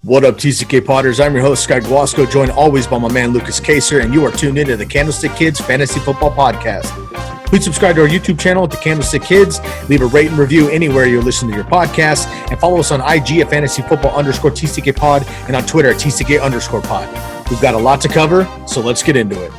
What up, TCK Potters? I'm your host, Sky Guasco, joined always by my man, Lucas Kaser, and you are tuned into the Candlestick Kids Fantasy Football Podcast. Please subscribe to our YouTube channel at the Candlestick Kids, leave a rate and review anywhere you're listening to your podcast, and follow us on IG at fantasyfootball_TCK Pod and on Twitter at TCK_pod. We've got a lot to cover, so let's get into it.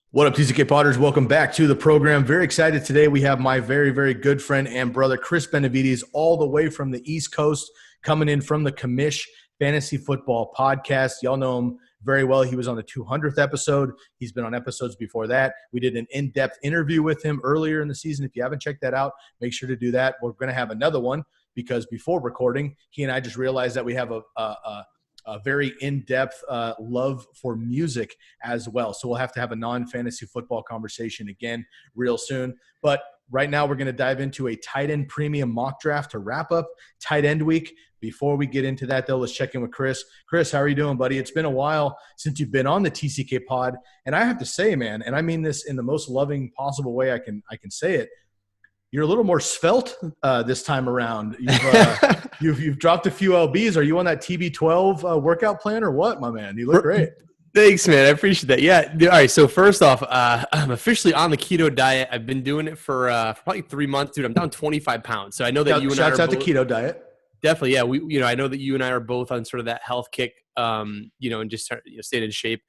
What up, TCK Potters? Welcome back to the program. Very excited today. We have my very, very good friend and brother, Chris Benevides, all the way from the East Coast, coming in from the Commish Fantasy Football Podcast. Y'all know him very well. He was on the 200th episode. He's been on episodes before that. We did an in-depth interview with him earlier in the season. If you haven't checked that out, make sure to do that. We're going to have another one because before recording, he and I just realized that we have a very in-depth love for music as well. So we'll have to have a non-fantasy football conversation again real soon. But right now we're going to dive into a tight end premium mock draft to wrap up tight end week. Before we get into that, though, let's check in with Chris. Chris, how are you doing, buddy? It's been a while since you've been on the TCK pod. And I have to say, man, and I mean this in the most loving possible way I can say it, you're a little more svelte this time around. You've dropped a few LBs. Are you on that TB12 workout plan or what, my man? You look great. Thanks, man. I appreciate that. Yeah. All right. So first off, I'm officially on the keto diet. I've been doing it for probably 3 months, dude. I'm down 25 pounds. So I know that you and I are shouts out to keto diet. Definitely. Yeah. I know that you and I are both on sort of that health kick, and just stayed in shape.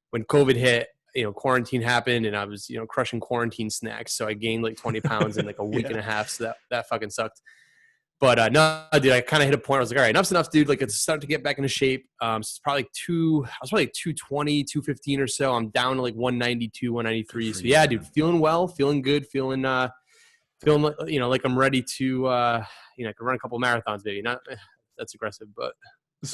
When COVID hit, quarantine happened and I was, crushing quarantine snacks. So I gained like 20 pounds in like a week and a half. So that fucking sucked. But no, dude, I kind of hit a point where I was like, all right, enough's enough, dude. Like, it's starting to get back into shape. So it's probably I was probably like 220, 215 or so. I'm down to like 192, 193. So yeah, dude, feeling well, feeling good, feeling like, like I'm ready to, I can run a couple marathons, maybe. Not that's aggressive, but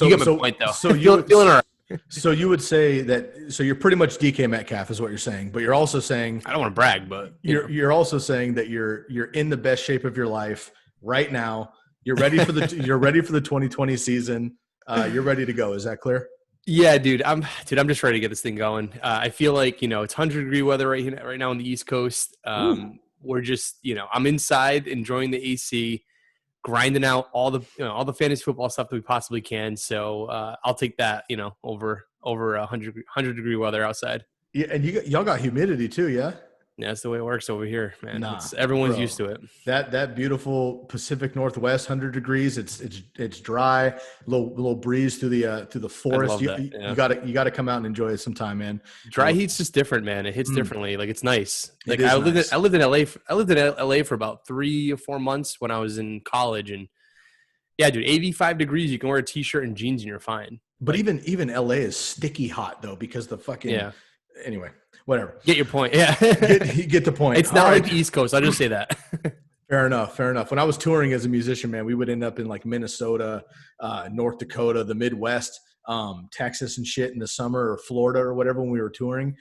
you get my point though. So feeling all right. So you would say that, so you're pretty much DK Metcalf is what you're saying, but you're also saying, I don't want to brag, but you're also saying that you're in the best shape of your life right now. You're ready for the 2020 season. You're ready to go. Is that clear? Yeah, dude. I'm just ready to get this thing going. I feel like, it's 100-degree weather right now on the East Coast. We're just, I'm inside enjoying the AC, grinding out all the fantasy football stuff that we possibly can. So I'll take that, over 100-degree weather outside. Yeah, and y'all got humidity too, yeah? Yeah, that's the way it works over here, man. Nah, everyone's used to it. That beautiful Pacific Northwest, 100 degrees. It's dry, little breeze through the forest. You got to come out and enjoy it sometime, man. Dry heat's just different, man. It hits differently. Like, it's nice. Like, I lived in LA for about 3 or 4 months when I was in college, and yeah, dude, 85 degrees. You can wear a t-shirt and jeans and you're fine. But even LA is sticky hot though, because the fucking Anyway. Whatever. Get your point. Yeah. get the point. It's not like the East Coast. I'll just say that. Fair enough. When I was touring as a musician, man, we would end up in like Minnesota, North Dakota, the Midwest, Texas and shit in the summer, or Florida or whatever when we were touring.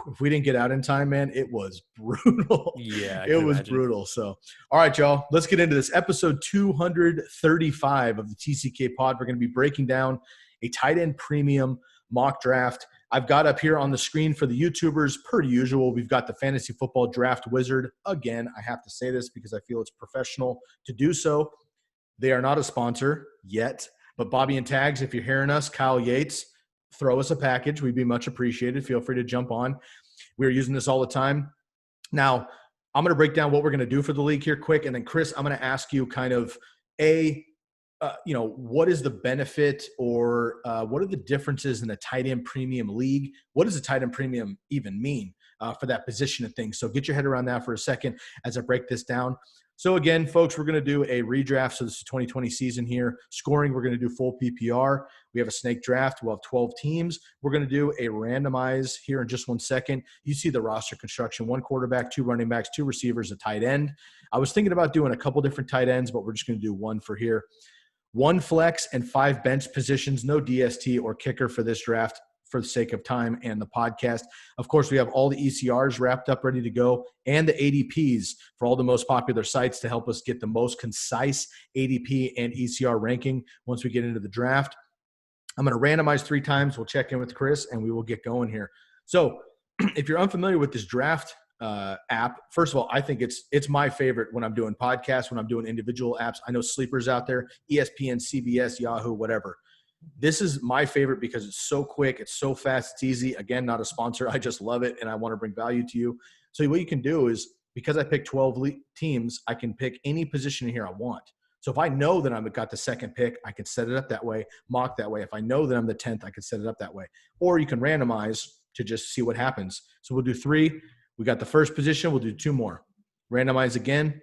If we didn't get out in time, man, it was brutal. Yeah. It was brutal. So, all right, y'all, let's get into this. Episode 235 of the TCK pod. We're going to be breaking down a tight end premium mock draft. I've got up here on the screen for the YouTubers, per usual, we've got the Fantasy Football Draft Wizard. Again, I have to say this because I feel it's professional to do so. They are not a sponsor yet, but Bobby and Tags, if you're hearing us, Kyle Yates, throw us a package. We'd be much appreciated. Feel free to jump on. We're using this all the time. Now, I'm going to break down what we're going to do for the league here quick, and then, Chris, I'm going to ask you kind of what is the benefit or what are the differences in a tight end premium league? What does a tight end premium even mean for that position of things? So get your head around that for a second as I break this down. So again, folks, we're going to do a redraft. So this is 2020 season here. Scoring, we're going to do full PPR. We have a snake draft. We'll have 12 teams. We're going to do a randomize here in just 1 second. You see the roster construction: 1 quarterback, 2 running backs, 2 receivers, a tight end. I was thinking about doing a couple different tight ends, but we're just going to do 1 for here. 1 flex and 5 bench positions, no DST or kicker for this draft for the sake of time and the podcast. Of course, we have all the ECRs wrapped up, ready to go, and the ADPs for all the most popular sites to help us get the most concise ADP and ECR ranking once we get into the draft. I'm going to randomize 3 times. We'll check in with Chris, and we will get going here. So if you're unfamiliar with this draft app. First of all, I think it's my favorite when I'm doing podcasts, when I'm doing individual apps. I know sleepers out there, ESPN, CBS, Yahoo, whatever. This is my favorite because it's so quick, it's so fast, it's easy. Again, not a sponsor. I just love it, and I want to bring value to you. So what you can do is, because I pick 12 teams, I can pick any position in here I want. So if I know that I've got the second pick, I can set it up that way, mock that way. If I know that I'm the 10th, I can set it up that way. Or you can randomize to just see what happens. So we'll do 3. We got the first position. We'll do 2 more. Randomize again.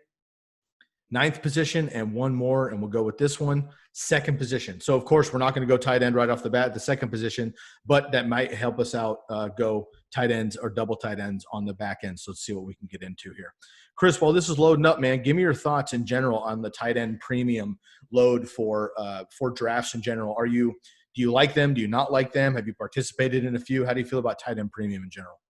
9th position and 1 more, and we'll go with this one. 2nd position. So, of course, we're not going to go tight end right off the bat, the 2nd position, but that might help us out go tight ends or double tight ends on the back end. So let's see what we can get into here. Chris, while this is loading up, man, give me your thoughts in general on the tight end premium load for drafts in general. Do you like them? Do you not like them? Have you participated in a few? How do you feel about tight end premium in general?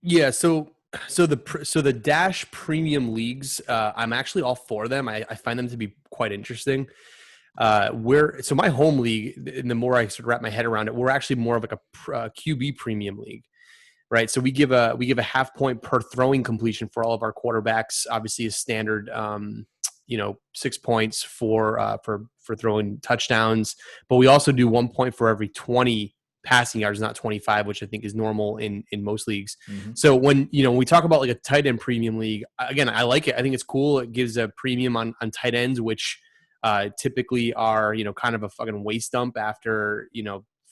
Yeah, so the Dash premium leagues, I'm actually all for them. I find them to be quite interesting. So my home league, and the more I sort of wrap my head around it, we're actually more of like a QB premium league, right? So we give a half point per throwing completion for all of our quarterbacks. Obviously, a standard, 6 points for throwing touchdowns, but we also do 1 point for every 20 passing yards, not 25, which I think is normal in most leagues. Mm-hmm. So when we talk about like a tight end premium league, again, I like it. I think it's cool. It gives a premium on tight ends, which typically are, kind of a fucking waste dump after,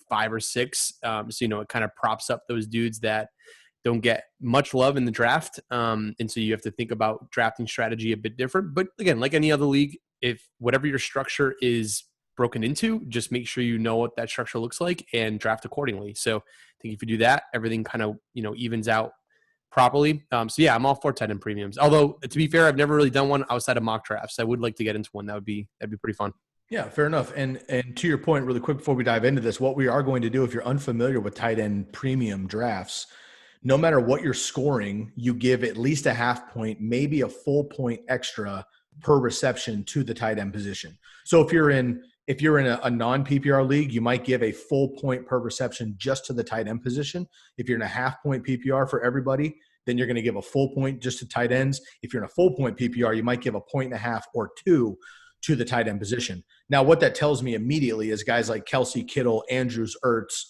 5 or 6. So, it kind of props up those dudes that don't get much love in the draft. And so you have to think about drafting strategy a bit different. But again, like any other league, if whatever your structure is broken into, just make sure you know what that structure looks like and draft accordingly. So I think if you do that, everything kind of, evens out properly. So yeah, I'm all for tight end premiums. Although to be fair, I've never really done one outside of mock drafts. I would like to get into one. That'd be pretty fun. Yeah, fair enough. And to your point, really quick before we dive into this, what we are going to do, if you're unfamiliar with tight end premium drafts, no matter what you're scoring, you give at least a half point, maybe a full point extra per reception to the tight end position. So if you're in a non-PPR league, you might give a full point per reception just to the tight end position. If you're in a half point PPR for everybody, then you're going to give a full point just to tight ends. If you're in a full point PPR, you might give a 1.5 or 2 to the tight end position. Now, what that tells me immediately is guys like Kelsey, Kittle, Andrews, Ertz,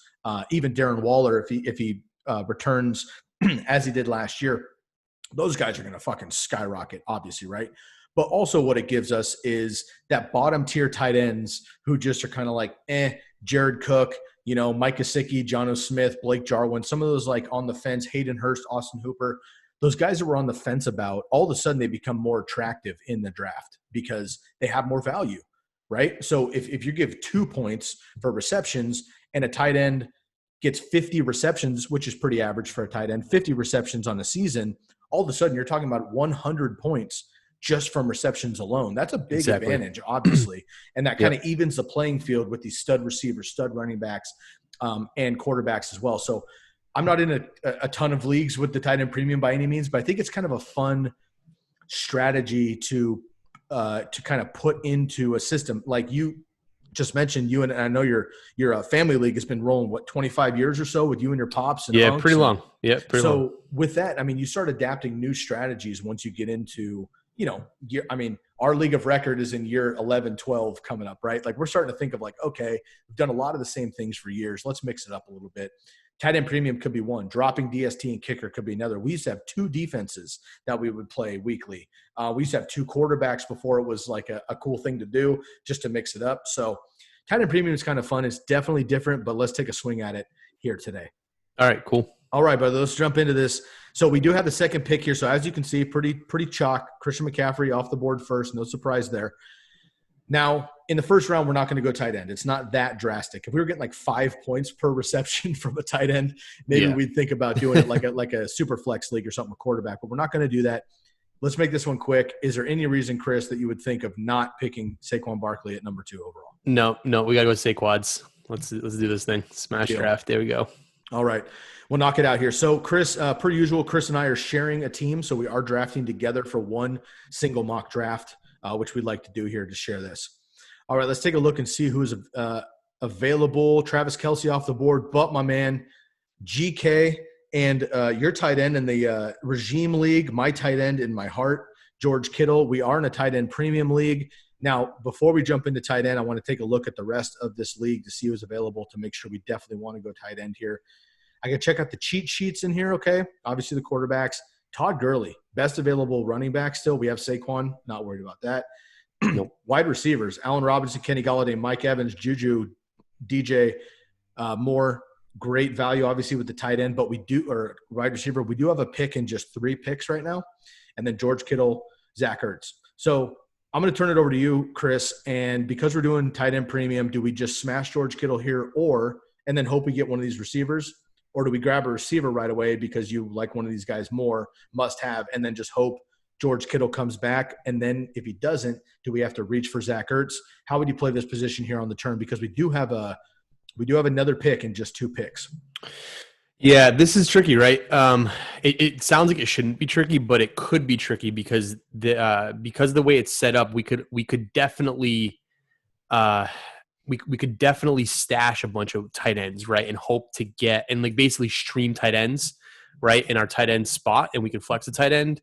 even Darren Waller, if he returns as he did last year, those guys are going to fucking skyrocket, obviously, right? But also what it gives us is that bottom tier tight ends who just are kind of like, Jared Cook, Mike Gesicki, Jonnu Smith, Blake Jarwin, some of those like on the fence, Hayden Hurst, Austin Hooper, those guys that we're on the fence about, all of a sudden they become more attractive in the draft because they have more value, right? So if you give 2 points for receptions and a tight end gets 50 receptions, which is pretty average for a tight end, 50 receptions on a season, all of a sudden you're talking about 100 points just from receptions alone. That's a big advantage, obviously. And that kind of evens the playing field with these stud receivers, stud running backs, and quarterbacks as well. So I'm not in a ton of leagues with the tight end premium by any means, but I think it's kind of a fun strategy to kind of put into a system. Like you just mentioned, you and I know your family league has been rolling, 25 years or so with you and your pops? And yeah, pretty long. Yeah, pretty long. So with that, I mean, you start adapting new strategies once you get into – our league of record is in year 11, 12 coming up, right? Like we're starting to think of like, okay, we've done a lot of the same things for years. Let's mix it up a little bit. Tight end premium could be one. Dropping DST and kicker could be another. We used to have 2 defenses that we would play weekly. We used to have 2 quarterbacks before it was like a cool thing to do just to mix it up. So tight end premium is kind of fun. It's definitely different, but let's take a swing at it here today. All right, cool. All right, brother, let's jump into this. So we do have the second pick here. So as you can see, pretty chalk. Christian McCaffrey off the board first. No surprise there. Now, in the first round, we're not going to go tight end. It's not that drastic. If we were getting like 5 points per reception from a tight end, maybe we'd think about doing it like a super flex league or something, a quarterback. But we're not going to do that. Let's make this one quick. Is there any reason, Chris, that you would think of not picking Saquon Barkley at number 2 overall? No, we got to go with Saquads. Let's do this thing. Smash draft. There we go. All right. We'll knock it out here. So, Chris, per usual, Chris and I are sharing a team. So we are drafting together for one single mock draft, which we'd like to do here to share this. All right, let's take a look and see who's available. Travis Kelce off the board, but my man, GK And your tight end in the Regime League, my tight end in my heart, George Kittle. We are in a tight end premium league. Now, before we jump into tight end, I want to take a look at the rest of this league to see who's available to make sure we definitely want to go tight end here. I can check out the cheat sheets in here, okay? Obviously, the quarterbacks. Todd Gurley, best available running back still. We have Saquon, not worried about that. Nope. Wide receivers, Allen Robinson, Kenny Golladay, Mike Evans, Juju, DJ Moore. Great value, obviously, with the tight end, but or wide receiver, we do have a pick in just 3 picks right now. And then George Kittle, Zach Ertz. So I'm going to turn it over to you, Chris. And because we're doing tight end premium, do we just smash George Kittle here and then hope we get one of these receivers? Or do we grab a receiver right away because you like one of these guys more, must have, and then just hope George Kittle comes back? And then if he doesn't, do we have to reach for Zach Ertz? How would you play this position here on the turn? Because we do have another pick in just 2 picks. Yeah, this is tricky, right? It sounds like it shouldn't be tricky, but it could be tricky because the way it's set up, we could definitely we could definitely stash a bunch of tight ends, right, and hope to get and like basically stream tight ends, right, in our tight end spot, and we can flex a tight end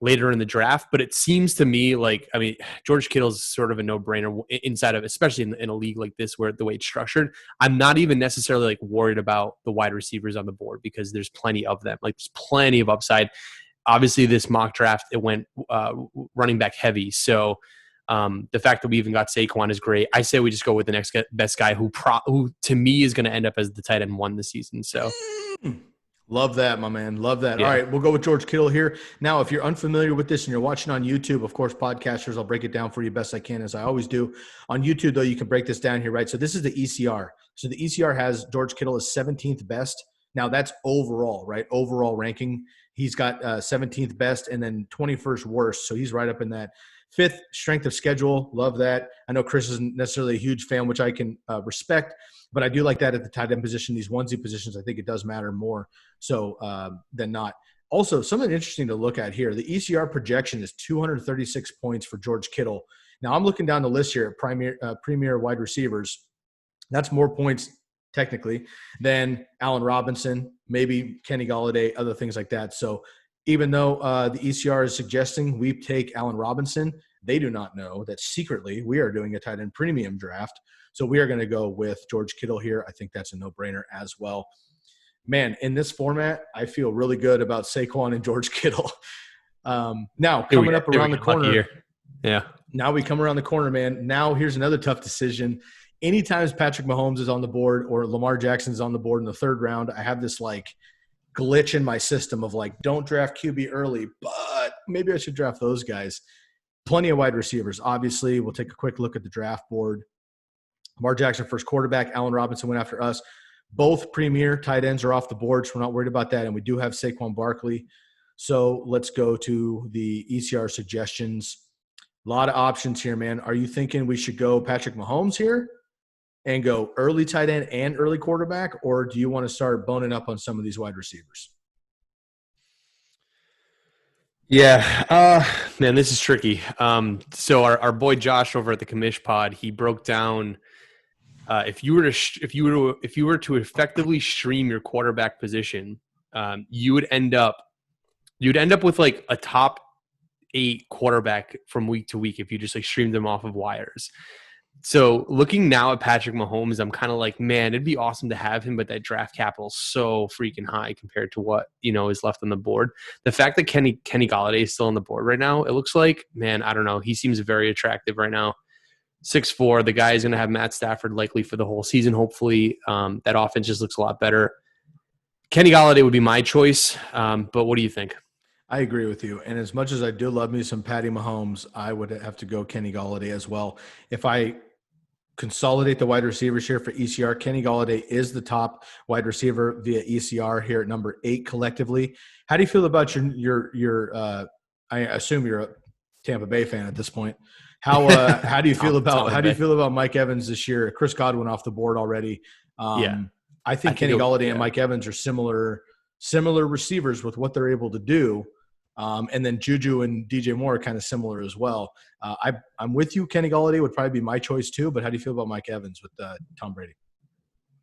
later in the draft. But it seems to me like, I mean, George Kittle's sort of a no-brainer inside of, especially in a league like this where the way it's structured. I'm not even necessarily like worried about the wide receivers on the board because there's plenty of them. Like there's plenty of upside. Obviously, this mock draft, it went running back heavy. So the fact that we even got Saquon is great. I say we just go with the next best guy who to me is going to end up as the tight end 1 this season. So. Love that, my man. Love that. Yeah. All right, we'll go with George Kittle here. Now, if you're unfamiliar with this and you're watching on YouTube, of course, podcasters, I'll break it down for you best I can, as I always do. On YouTube, though, you can break this down here, right? So this is the ECR. So the ECR has George Kittle as 17th best. Now, that's overall, right? Overall ranking. He's got 17th best and then 21st worst. So he's right up in that. 5th, strength of schedule. Love that. I know Chris isn't necessarily a huge fan, which I can respect, but I do like that at the tight end position. These onesie positions, I think it does matter more so than not. Also, something interesting to look at here, the ECR projection is 236 points for George Kittle. Now, I'm looking down the list here at premier wide receivers. That's more points technically than Allen Robinson, maybe Kenny Golladay, other things like that. So even though the ECR is suggesting we take Allen Robinson, they do not know that secretly we are doing a tight end premium draft. So we are going to go with George Kittle here. I think that's a no-brainer as well. Man, in this format, I feel really good about Saquon and George Kittle. Now, coming up around the corner. Yeah. Now we come around the corner, man. Now here's another tough decision. Anytime Patrick Mahomes is on the board or Lamar Jackson is on the board in the 3rd round, I have this like glitch in my system of like, don't draft QB early, but maybe I should draft those guys. Plenty of wide receivers. Obviously, we'll take a quick look at the draft board. Lamar Jackson, first quarterback. Allen Robinson went after us. Both premier tight ends are off the board, so we're not worried about that. And we do have Saquon Barkley. So let's go to the ECR suggestions. A lot of options here, man. Are you thinking we should go Patrick Mahomes here and go early tight end and early quarterback, or do you want to start boning up on some of these wide receivers? Yeah, man, this is tricky. So our boy Josh over at the Commish pod, he broke down if you were to effectively stream your quarterback position, you'd end up with like a top 8 quarterback from week to week if you just like streamed them off of wires. So looking now at Patrick Mahomes, I'm kind of like, man, it'd be awesome to have him, but that draft capital is so freaking high compared to what, is left on the board. The fact that Kenny Golladay is still on the board right now, it looks like, man, I don't know. He seems very attractive right now. 6'4", the guy is going to have Matt Stafford likely for the whole season, hopefully. That offense just looks a lot better. Kenny Golladay would be my choice, but what do you think? I agree with you. And as much as I do love me some Patty Mahomes, I would have to go Kenny Golladay as well. If I consolidate the wide receivers here for ECR, Kenny Golladay is the top wide receiver via ECR here at number 8 collectively. How do you feel about your I assume you're a Tampa Bay fan at this point. How do you feel about Mike Evans this year? Chris Godwin off the board already. I think Kenny Golladay and Mike Evans are similar receivers with what they're able to do. And then Juju and DJ Moore are kind of similar as well. I'm with you. Kenny Golladay would probably be my choice too, but how do you feel about Mike Evans with Tom Brady?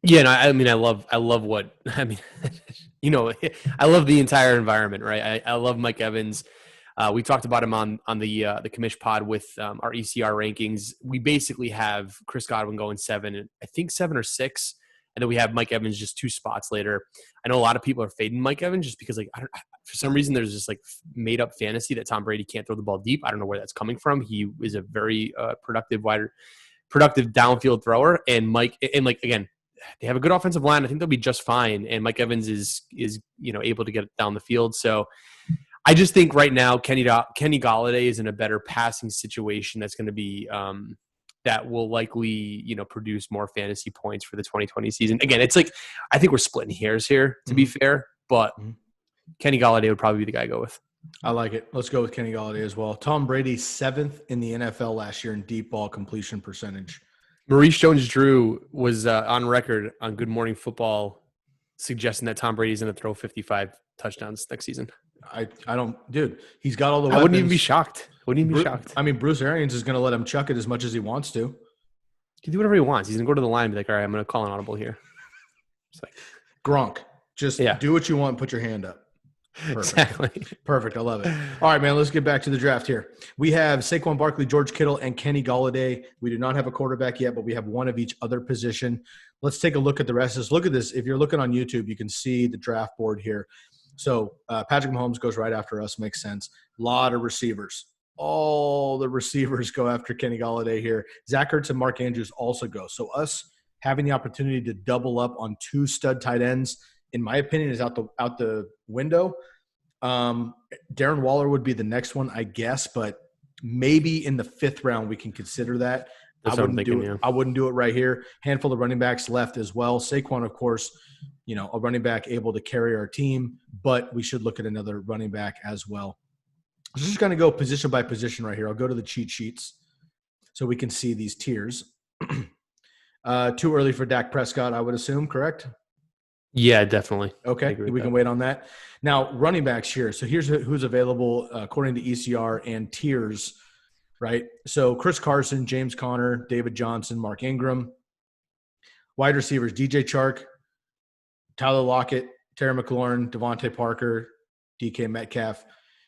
Yeah, and I mean, I love what I mean. I love the entire environment, right? I love Mike Evans. We talked about him on the Commish pod with our ECR rankings. We basically have Chris Godwin going 7, I think 7 or 6, and then we have Mike Evans just 2 spots later. I know a lot of people are fading Mike Evans just because, like, for some reason there's this like made up fantasy that Tom Brady can't throw the ball deep. I don't know where that's coming from. He is a very productive downfield thrower, and Mike, and like again, they have a good offensive line. I think they'll be just fine, and Mike Evans is able to get it down the field. So I just think right now Kenny Golladay is in a better passing situation. That's going to be that will likely produce more fantasy points for the 2020 season. Again, it's like I think we're splitting hairs here to be fair, but Kenny Golladay would probably be the guy I go with. I like it. Let's go with Kenny Golladay as well. Tom Brady 7th in the NFL last year in deep ball completion percentage. Maurice Jones-Drew was on record on Good Morning Football suggesting that Tom Brady's going to throw 55 touchdowns next season. I don't, dude. He's got all the weapons. I wouldn't even be shocked. I mean, Bruce Arians is going to let him chuck it as much as he wants to. He can do whatever he wants. He's going to go to the line and be like, all right, I'm going to call an audible here. It's like Gronk. Just do what you want and put your hand up. Perfect. Exactly. Perfect. I love it. All right, man, let's get back to the draft here. We have Saquon Barkley, George Kittle, and Kenny Golladay. We do not have a quarterback yet, but we have one of each other position. Let's take a look at the rest of this. Look at this. If you're looking on YouTube, you can see the draft board here. So Patrick Mahomes goes right after us. Makes sense. A lot of receivers. All the receivers go after Kenny Golladay here. Zach Ertz and Mark Andrews also go. So us having the opportunity to double up on 2 stud tight ends, in my opinion, is out the window. Darren Waller would be the next one, I guess, but maybe in the 5th round we can consider that. I wouldn't do it right here. Handful of running backs left as well. Saquon, of course, a running back able to carry our team, but we should look at another running back as well. I'm just going to go position by position right here. I'll go to the cheat sheets so we can see these tiers. Too early for Dak Prescott, I would assume, correct? Yeah, definitely. Okay, we can wait on that. Now, running backs here. So here's who's available according to ECR and tiers, right? So Chris Carson, James Conner, David Johnson, Mark Ingram. Wide receivers, DJ Chark, Tyler Lockett, Terry McLaurin, Devontae Parker, DK Metcalf.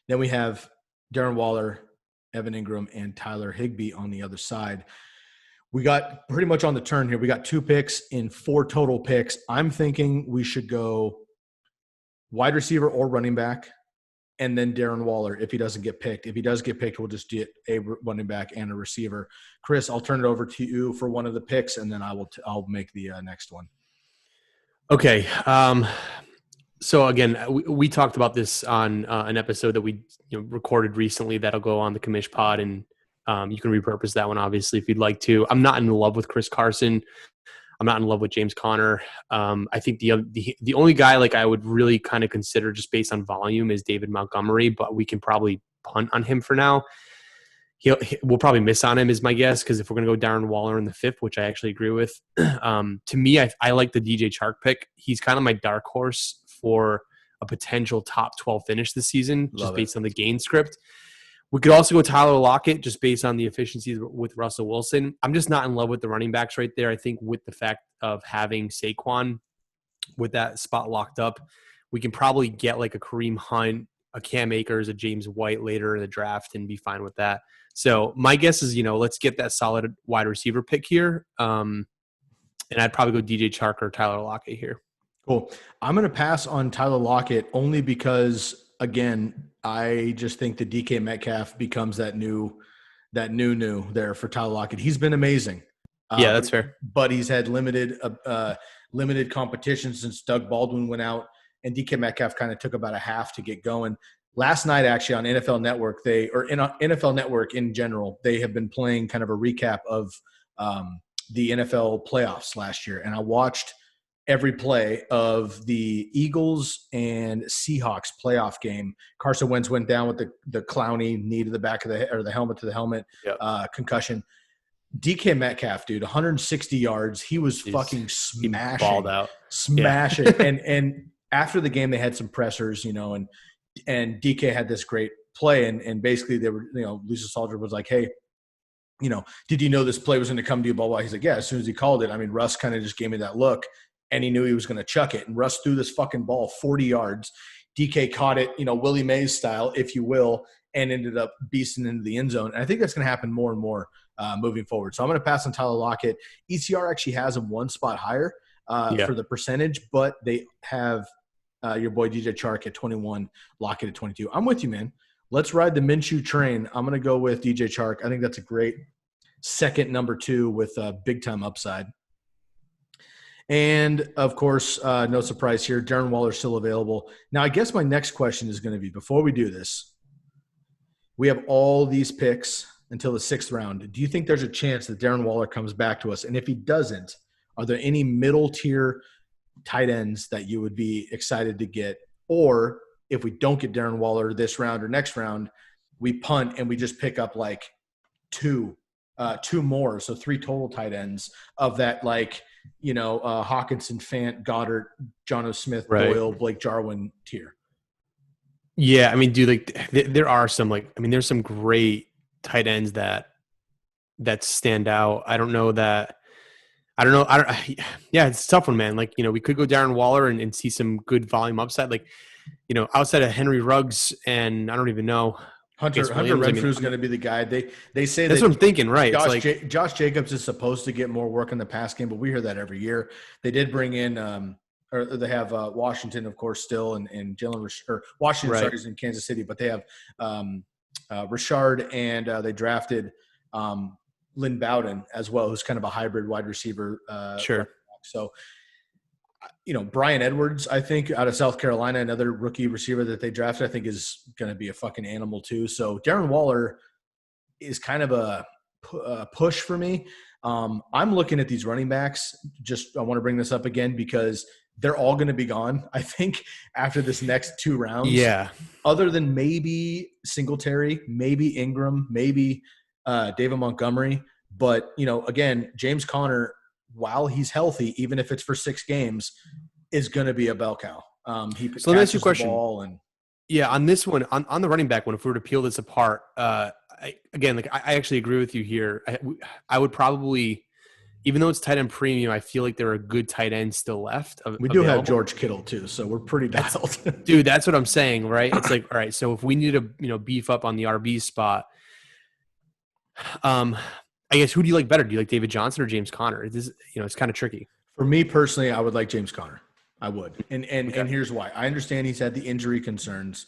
Then we have Darren Waller, Evan Ingram, and Tyler Higbee on the other side. We got pretty much on the turn here. We got 2 picks in 4 total picks. I'm thinking we should go wide receiver or running back, and then Darren Waller if he doesn't get picked. If he does get picked, we'll just get a running back and a receiver. Chris, I'll turn it over to you for one of the picks, and then I'll make the next one. Okay. So again, we talked about this on an episode that we recorded recently that'll go on the Commish pod, and you can repurpose that one, obviously, if you'd like to. I'm not in love with Chris Carson. I'm not in love with James Conner. I think the only guy like I would really kind of consider just based on volume is David Montgomery, but we can probably punt on him for now. We'll probably miss on him is my guess, because if we're going to go Darren Waller in the 5th, which I actually agree with, to me, I like the DJ Chark pick. He's kind of my dark horse for a potential top 12 finish this season, just based on the gain script. We could also go Tyler Lockett just based on the efficiencies with Russell Wilson. I'm just not in love with the running backs right there. I think with the fact of having Saquon with that spot locked up, we can probably get like a Kareem Hunt, a Cam Akers, a James White later in the draft and be fine with that. So my guess is, let's get that solid wide receiver pick here. And I'd probably go DJ Chark or Tyler Lockett here. Cool. I'm going to pass on Tyler Lockett only because, again, I just think the DK Metcalf becomes that new there for Tyler Lockett. He's been amazing. Yeah, that's fair. But he's had limited competition since Doug Baldwin went out, and DK Metcalf kind of took about a half to get going. Last night, actually, on NFL Network, NFL Network in general, they have been playing kind of a recap of the NFL playoffs last year, and I watched every play of the Eagles and Seahawks playoff game. Carson Wentz went down with the Clowney knee to the back of the head, or the helmet to the helmet, concussion. DK Metcalf, dude, 160 yards. He was fucking smashing. He balled out. Smashing. And after the game, they had some pressers, and DK had this great play. And basically they were, Lisa Soldier was like, hey, did you know this play was going to come to you? Blah, blah. He's like, yeah, as soon as he called it. I mean, Russ kind of just gave me that look. and he knew he was going to chuck it. And Russ threw this fucking ball 40 yards. DK caught it, Willie Mays style, if you will, and ended up beasting into the end zone. And I think that's going to happen more and more moving forward. So I'm going to pass on Tyler Lockett. ECR actually has him one spot higher for the percentage, but they have your boy DJ Chark at 21, Lockett at 22. I'm with you, man. Let's ride the Minshew train. I'm going to go with DJ Chark. I think that's a great second number 2 with big-time upside. And, of course, no surprise here, Darren Waller's still available. Now, I guess my next question is going to be, before we do this, we have all these picks until the 6th round. Do you think there's a chance that Darren Waller comes back to us? And if he doesn't, are there any middle-tier tight ends that you would be excited to get? Or if we don't get Darren Waller this round or next round, we punt and we just pick up like two more, so 3 total tight ends of that, like, Hawkinson, Fant, Goddard, Jonnu Smith, right. Doyle, Blake Jarwin tier. Yeah, I mean, dude, like there are some there's some great tight ends that stand out. Yeah, it's a tough one, man. Like, we could go Darren Waller and see some good volume upside. Like, outside of Henry Ruggs and I don't even know. Hunter Renfrew's going to be the guy. They say that's what I'm thinking, right? Josh Jacobs is supposed to get more work in the pass game, but we hear that every year. They did bring in, or they have Washington, of course, still, and Jalen or Washington starters in Kansas City, but they have Richard, and they drafted Lynn Bowden as well, who's kind of a hybrid wide receiver. Sure. So, Brian Edwards, I think, out of South Carolina, another rookie receiver that they drafted, I think is going to be a fucking animal too. So Darren Waller is kind of a push for me. I'm looking at these running backs. I want to bring this up again because they're all going to be gone, I think, after this next 2 rounds. Yeah. Other than maybe Singletary, maybe Ingram, maybe David Montgomery. But, again, James Conner, while he's healthy, even if it's for 6 games, is going to be a bell cow. So let me ask you a question. On this one, on the running back one, if we were to peel this apart, I actually agree with you here. I would probably, even though it's tight end premium, I feel like there are good tight ends still left. We do have George Kittle too, so we're pretty dialed. Dude, that's what I'm saying, right? It's like, all right, so if we need to beef up on the RB spot, I guess who do you like better? Do you like David Johnson or James Conner? It's kind of tricky. For me personally, I would like James Conner. I would. And here's why. I understand he's had the injury concerns.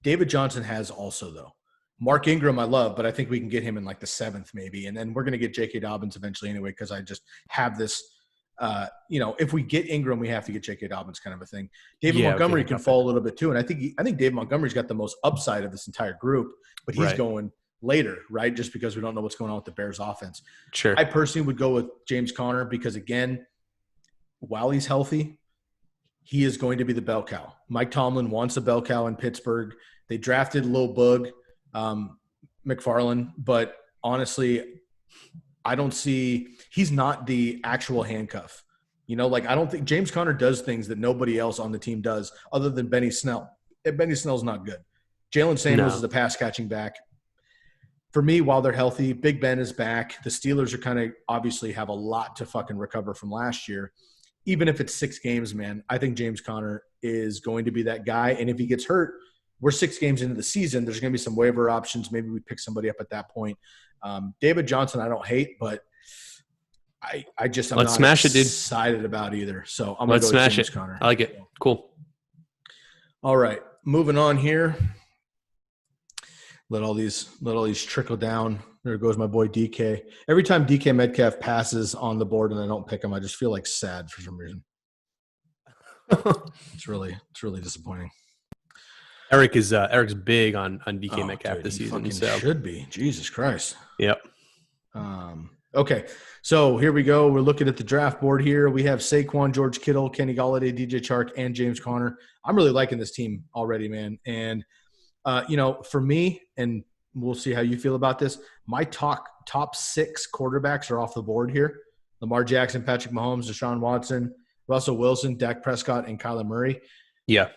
David Johnson has also, though. Mark Ingram I love, but I think we can get him in like the 7th maybe. And then we're going to get J.K. Dobbins eventually anyway because I just have this if we get Ingram, we have to get J.K. Dobbins kind of a thing. David Montgomery can fall a little bit too. And I think David Montgomery's got the most upside of this entire group, but he's going later, right? Just because we don't know what's going on with the Bears offense. Sure. I personally would go with James Conner because, again, while he's healthy, he is going to be the bell cow. Mike Tomlin wants a bell cow in Pittsburgh. They drafted Lil Bug McFarland, but honestly, I don't see – he's not the actual handcuff. I don't think – James Conner does things that nobody else on the team does other than Benny Snell. Benny Snell's not good. Jalen Samuels is the pass-catching back. For me, while they're healthy, Big Ben is back. The Steelers are kind of obviously have a lot to fucking recover from last year. Even if it's 6 games, man, I think James Conner is going to be that guy. And if he gets hurt, we're 6 games into the season. There's going to be some waiver options. Maybe we pick somebody up at that point. David Johnson, I don't hate, but I'm not excited about either. So I'm going to go with James Conner. I like it. Cool. All right, moving on here. Let all these trickle down. There goes my boy DK. Every time DK Metcalf passes on the board and I don't pick him, I just feel like sad for some reason. It's really disappointing. Eric's big on DK Metcalf this season. So should be. Jesus Christ. Yep. Okay, so here we go. We're looking at the draft board here. We have Saquon, George Kittle, Kenny Golladay, DJ Chark, and James Conner. I'm really liking this team already, man. And for me, and we'll see how you feel about this, my top 6 quarterbacks are off the board here. Lamar Jackson, Patrick Mahomes, Deshaun Watson, Russell Wilson, Dak Prescott, and Kyler Murray. Yeah.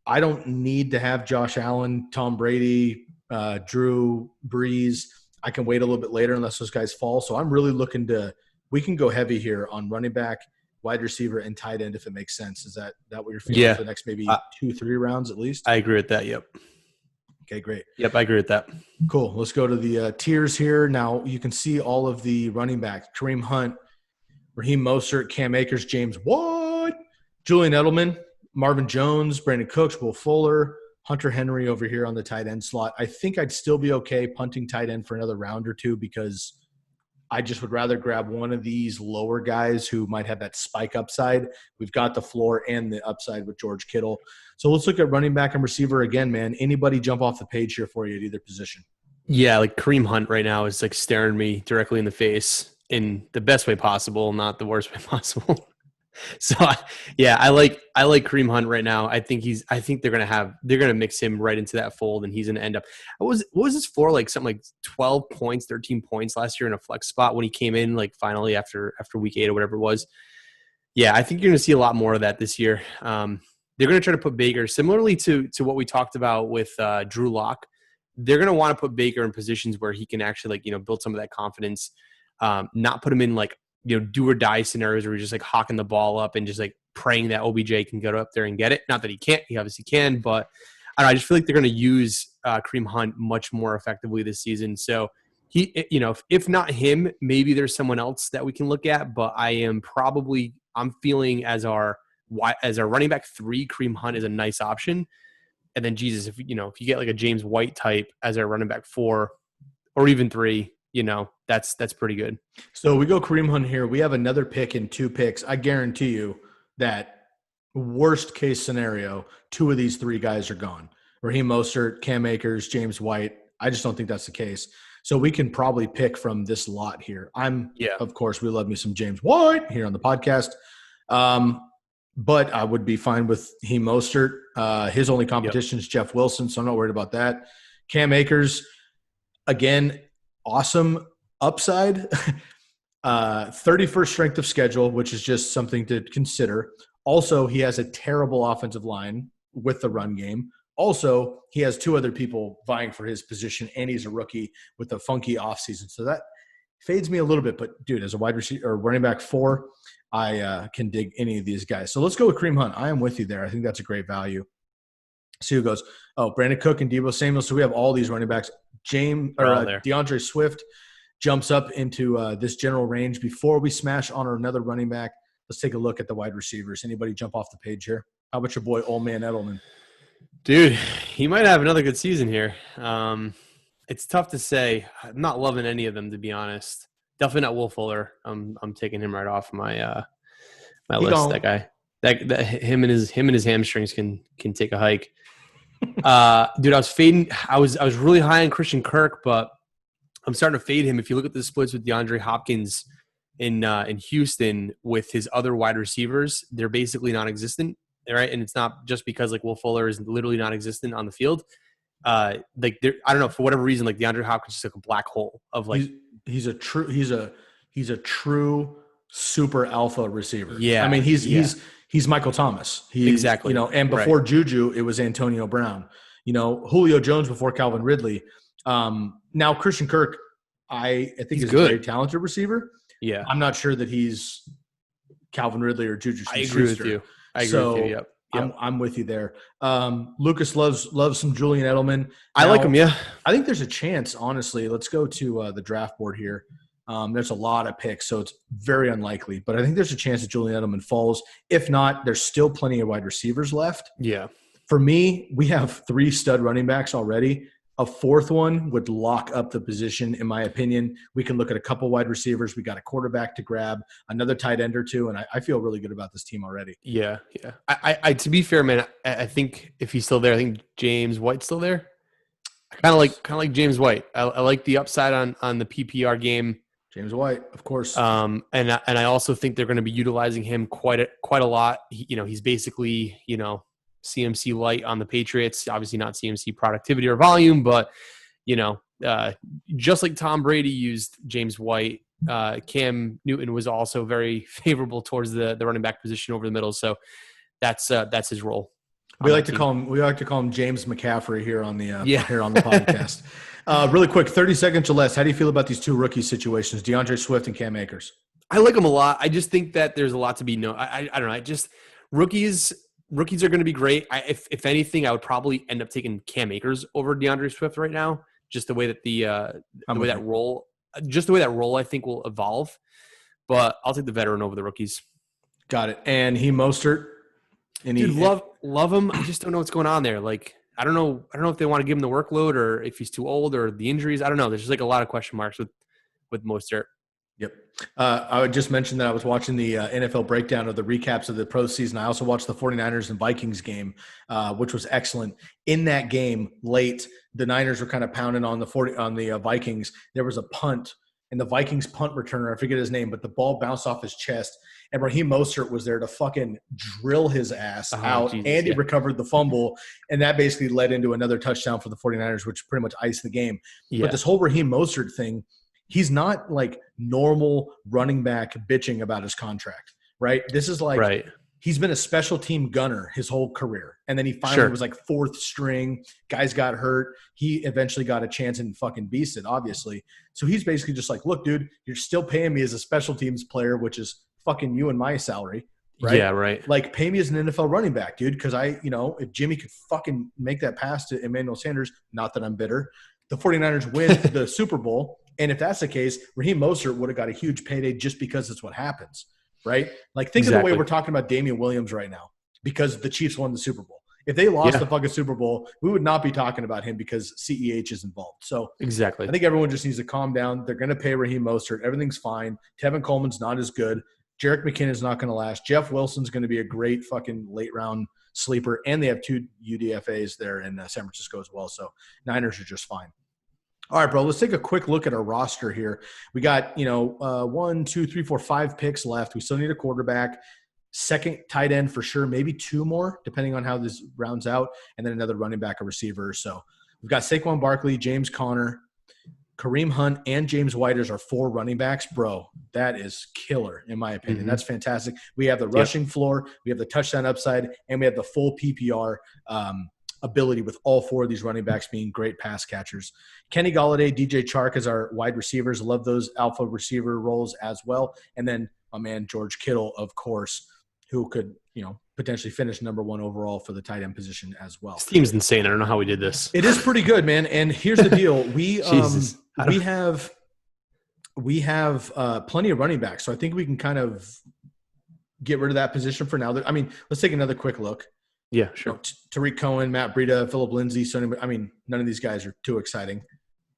I don't need to have Josh Allen, Tom Brady, Drew Brees. I can wait a little bit later unless those guys fall. So I'm really looking we can go heavy here on running back wide receiver, and tight end if it makes sense. Is that what you're feeling for the next maybe 2-3 rounds at least? I agree with that. Yep. Okay, great. Yep, I agree with that. Cool. Let's go to the tiers here. Now you can see all of the running backs: Kareem Hunt, Raheem Mostert, Cam Akers, James White, Julian Edelman, Marvin Jones, Brandon Cooks, Will Fuller, Hunter Henry over here on the tight end slot. I think I'd still be okay punting tight end for another round or two because I just would rather grab one of these lower guys who might have that spike upside. We've got the floor and the upside with George Kittle. So let's look at running back and receiver again, man. Anybody jump off the page here for you at either position? Yeah, like Kareem Hunt right now is like staring me directly in the face in the best way possible, not the worst way possible. So I like Kareem Hunt right now. I think they're gonna mix him right into that fold, and he's gonna end up. What was his floor, like something like 12 points, 13 points last year in a flex spot when he came in, like finally after week 8 or whatever it was. Yeah, I think you're gonna see a lot more of that this year. They're gonna try to put Baker similarly to what we talked about with Drew Lock. They're gonna want to put Baker in positions where he can actually build some of that confidence. Not put him in like do or die scenarios where he's just like hawking the ball up and just like praying that OBJ can go up there and get it. Not that he can't, he obviously can, but I don't know, I just feel like they're going to use Kareem Hunt much more effectively this season. So he, if not him, maybe there's someone else that we can look at, but I'm feeling as our running back 3, Kareem Hunt is a nice option. And then Jesus, if you get like a James White type as our running back 4 or even 3, that's pretty good. So we go Kareem Hunt here. We have another pick in 2 picks. I guarantee you that worst case scenario, 2 of these 3 guys are gone. Raheem Mostert, Cam Akers, James White. I just don't think that's the case. So we can probably pick from this lot here. Of course, we love me some James White here on the podcast. But I would be fine with Raheem Mostert. His only competition is Jeff Wilson, so I'm not worried about that. Cam Akers, again, awesome upside. 31st strength of schedule, which is just something to consider. Also, he has a terrible offensive line with the run game. Also, he has 2 other people vying for his position, and he's a rookie with a funky offseason. So that fades me a little bit. But, dude, as a wide receiver or running back 4, I can dig any of these guys. So let's go with Kareem Hunt. I am with you there. I think that's a great value. See who goes. Oh, Brandon Cook and Deebo Samuel. So we have all these running backs. DeAndre Swift jumps up into this general range. Before we smash on another running back, let's take a look at the wide receivers. Anybody jump off the page here? How about your boy, Old Man Edelman? Dude, he might have another good season here. It's tough to say. I'm not loving any of them, to be honest. Definitely not Will Fuller. I'm taking him right off my my list. That guy, that him and his hamstrings can take a hike. Dude, I was really high on Christian Kirk, but I'm starting to fade him. If you look at the splits with DeAndre Hopkins in Houston with his other wide receivers, they're basically non-existent, right? And it's not just because like Will Fuller is literally non-existent on the field. I don't know, for whatever reason, like DeAndre Hopkins is like a black hole of like he's a true super alpha receiver. Yeah, I mean he's Michael Thomas. Exactly. And before Juju, it was Antonio Brown. Julio Jones before Calvin Ridley. Now Christian Kirk, I think he's a very talented receiver. Yeah, I'm not sure that he's Calvin Ridley or Juju Smith-Schuster. I agree with you. Yep. I'm with you there. Lucas loves some Julian Edelman. I like him. Yeah, I think there's a chance. Honestly, let's go to the draft board here. There's a lot of picks, so it's very unlikely. But I think there's a chance that Julian Edelman falls. If not, there's still plenty of wide receivers left. Yeah. For me, we have 3 stud running backs already. A 4th one would lock up the position, in my opinion. We can look at a couple wide receivers. We got a quarterback to grab, another tight end or 2, and I feel really good about this team already. Yeah. I to be fair, man, I think if he's still there, I think James White's still there. Kind of like James White. I like the upside on the PPR game. James White, of course. And I also think they're going to be utilizing him quite a lot. He's basically CMC light on the Patriots. Obviously not CMC productivity or volume, but just like Tom Brady used James White, Cam Newton was also very favorable towards the running back position over the middle. So that's his role. We like to call him James McCaffrey here on the here on the podcast. Really quick, 30 seconds or less. How do you feel about these 2 rookie situations, DeAndre Swift and Cam Akers? I like him a lot. I just think that there's a lot to be known. I don't know. I just rookies are going to be great. If anything, I would probably end up taking Cam Akers over DeAndre Swift right now. Just the way that the way that role, I think will evolve. But I'll take the veteran over the rookies. Got it. And Mostert. Dude, love him. I just don't know what's going on there. Like, I don't know if they want to give him the workload or if he's too old or the injuries. I don't know. There's just like a lot of question marks with Mostert. Yep. I would just mention that I was watching the NFL breakdown of the recaps of the pro season. I also watched the 49ers and Vikings game, which was excellent. In that game, late, the Niners were kind of pounding on the Vikings. There was a punt, and the Vikings punt returner, I forget his name, but the ball bounced off his chest, and Raheem Mostert was there to fucking drill his ass out. Jesus, and he recovered the fumble, and that basically led into another touchdown for the 49ers, which pretty much iced the game. Yeah. But this whole Raheem Mostert thing, he's not like normal running back bitching about his contract, right? This is like he's been a special team gunner his whole career. And then he finally was like fourth string. Guys got hurt. He eventually got a chance and fucking beasted, obviously. So he's basically just like, look, dude, you're still paying me as a special teams player, which is fucking you and my salary, right? Yeah, right. Like, pay me as an NFL running back, dude, because if Jimmy could fucking make that pass to Emmanuel Sanders, not that I'm bitter, the 49ers win the Super Bowl. And if that's the case, Raheem Mostert would have got a huge payday just because it's what happens, right? Like, think of the way we're talking about Damian Williams right now because the Chiefs won the Super Bowl. If they lost the fucking Super Bowl, we would not be talking about him because CEH is involved. So exactly, I think everyone just needs to calm down. They're going to pay Raheem Mostert. Everything's fine. Tevin Coleman's not as good. Jerick McKinnon's not going to last. Jeff Wilson's going to be a great fucking late-round sleeper. And they have 2 UDFAs there in San Francisco as well. So Niners are just fine. All right, bro, let's take a quick look at our roster here. We got, 1, 2, 3, 4, 5 picks left. We still need a quarterback, second tight end for sure, maybe 2 more, depending on how this rounds out, and then another running back, a receiver. So we've got Saquon Barkley, James Conner, Kareem Hunt, and James White as our 4 running backs. Bro, that is killer, in my opinion. That's fantastic. We have the rushing floor, we have the touchdown upside, and we have the full PPR ability with all 4 of these running backs being great pass catchers. Kenny Golladay, DJ Chark as our wide receivers. Love those alpha receiver roles as well. And then my man George Kittle, of course, who could, potentially finish number 1 overall for the tight end position as well. This team's insane. I don't know how we did this. It is pretty good, man. And here's the deal. We have plenty of running backs. So I think we can kind of get rid of that position for now. I mean, let's take another quick look. Yeah, sure. Tariq Cohen, Matt Breida, Phillip Lindsay, none of these guys are too exciting.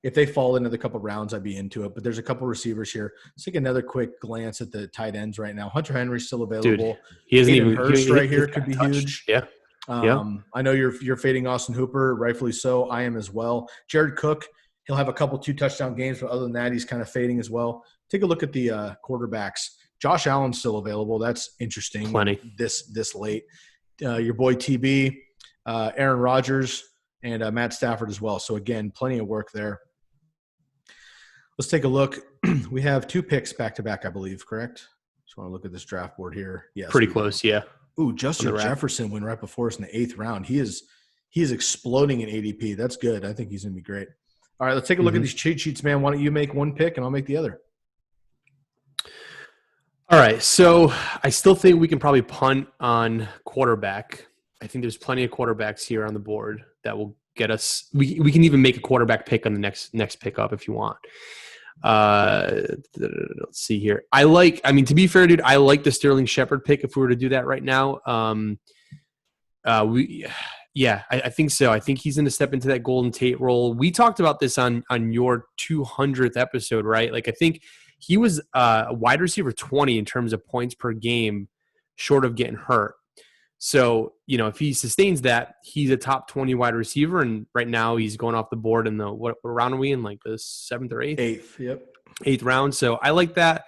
If they fall into the couple rounds, I'd be into it. But there's a couple receivers here. Let's take another quick glance at the tight ends right now. Hunter Henry's still available. Dude, he isn't even Hurst right here could be huge. Yeah. I know you're fading Austin Hooper, rightfully so. I am as well. Jared Cook, he'll have a couple 2 touchdown games, but other than that, he's kind of fading as well. Take a look at the quarterbacks. Josh Allen's still available. That's interesting. Plenty. This late. Your boy TB, Aaron Rodgers, and Matt Stafford as well. So, again, plenty of work there. Let's take a look. We have 2 picks back-to-back, I believe, correct? Just want to look at this draft board here. Yes, pretty close, yeah. Ooh, Justin Jefferson went right before us in the 8th round. He is exploding in ADP. That's good. I think he's going to be great. All right, let's take a look at these cheat sheets, man. Why don't you make 1 pick and I'll make the other? All right, so I still think we can probably punt on quarterback. I think there's plenty of quarterbacks here on the board that will get us. We can even make a quarterback pick on the next pickup if you want. Let's see here. To be fair, dude, I like the Sterling Shepard pick if we were to do that right now. I think so. I think he's going to step into that Golden Tate role. We talked about this on your 200th episode, right? Like, I think he was a wide receiver 20 in terms of points per game, short of getting hurt. So, if he sustains that, he's a top 20 wide receiver. And right now he's going off the board in the, what round are we in? Like the 7th or 8th? 8th, yep. 8th round. So I like that.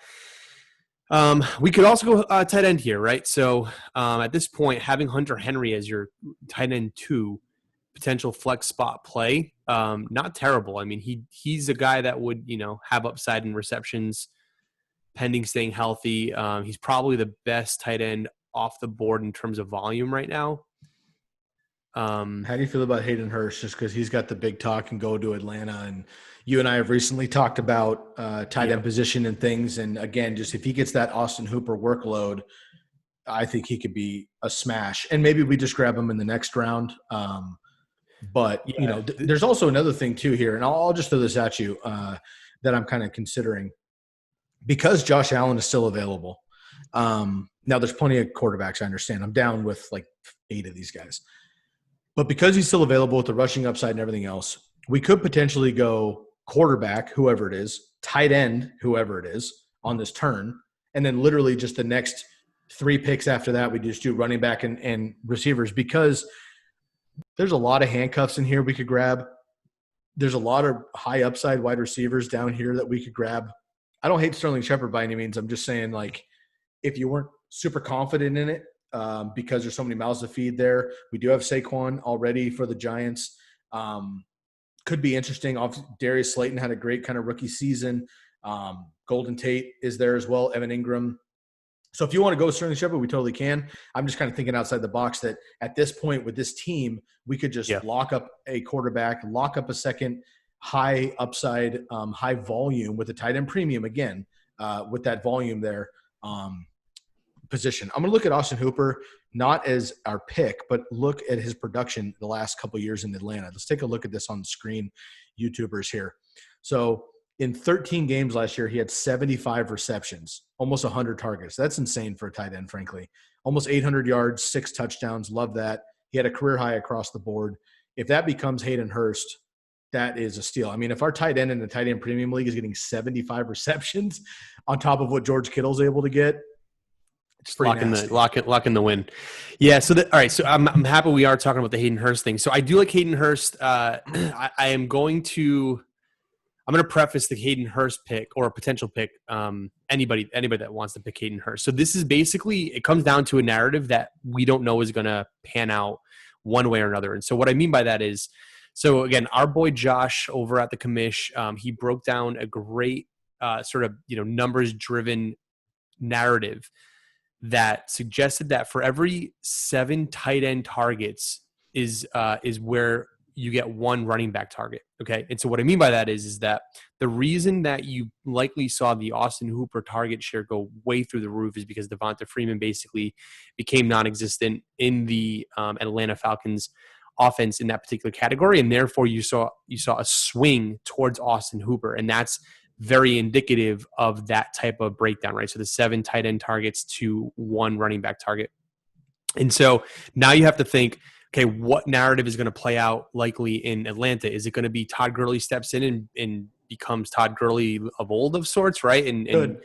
We could also go tight end here, right? So at this point, having Hunter Henry as your tight end 2, potential flex spot play, not terrible. I mean, he's a guy that would, have upside in receptions, pending staying healthy. He's probably the best tight end off the board in terms of volume right now. How do you feel about Hayden Hurst? Just because he's got the big talk and go to Atlanta, and you and I have recently talked about tight end position and things. And again, just if he gets that Austin Hooper workload, I think he could be a smash. And maybe we just grab him in the next round. But there's also another thing too here, and I'll just throw this at you that I'm kind of considering, because Josh Allen is still available. Now there's plenty of quarterbacks. I understand. I'm down with like 8 of these guys. But because he's still available with the rushing upside and everything else, we could potentially go quarterback, whoever it is, tight end, whoever it is, on this turn. And then literally just the next 3 picks after that, we just do running back and receivers, because there's a lot of handcuffs in here we could grab. There's a lot of high upside wide receivers down here that we could grab. I don't hate Sterling Shepard by any means. I'm just saying, like, if you weren't super confident in it, because there's so many mouths to feed there. We do have Saquon already for the Giants. Could be interesting. Darius Slayton had a great kind of rookie season. Golden Tate is there as well, Evan Ingram. So if you want to go Sterling Shepard, we totally can. I'm just kind of thinking outside the box that at this point with this team, we could just lock up a quarterback, lock up a second high upside, high volume with a tight end premium again, with that volume there. Position. I'm going to look at Austin Hooper, not as our pick, but look at his production the last couple of years in Atlanta. Let's take a look at this on the screen, YouTubers here. So in 13 games last year, he had 75 receptions, almost 100 targets. That's insane for a tight end, frankly. Almost 800 yards, 6 touchdowns. Love that. He had a career high across the board. If that becomes Hayden Hurst, that is a steal. I mean, if our tight end in the tight end premium league is getting 75 receptions on top of what George Kittle's able to get, just lock in the win. Yeah. So all right. So I'm happy we are talking about the Hayden Hurst thing. So I do like Hayden Hurst. I'm going to preface the Hayden Hurst pick, or a potential pick. Anybody that wants to pick Hayden Hurst. So this is basically, it comes down to a narrative that we don't know is going to pan out one way or another. And so what I mean by that is, so again, our boy Josh over at the Commish, he broke down a great sort of numbers driven narrative that suggested that for every 7 tight end targets is where you get 1 running back target. Okay. And so what I mean by that is that the reason that you likely saw the Austin Hooper target share go way through the roof is because Devonta Freeman basically became non-existent in the Atlanta Falcons offense in that particular category. And therefore you saw a swing towards Austin Hooper. And that's very indicative of that type of breakdown, right? So the 7 tight end targets to 1 running back target. And so now you have to think, okay, what narrative is going to play out likely in Atlanta? Is it going to be Todd Gurley steps in and becomes Todd Gurley of old of sorts, right? And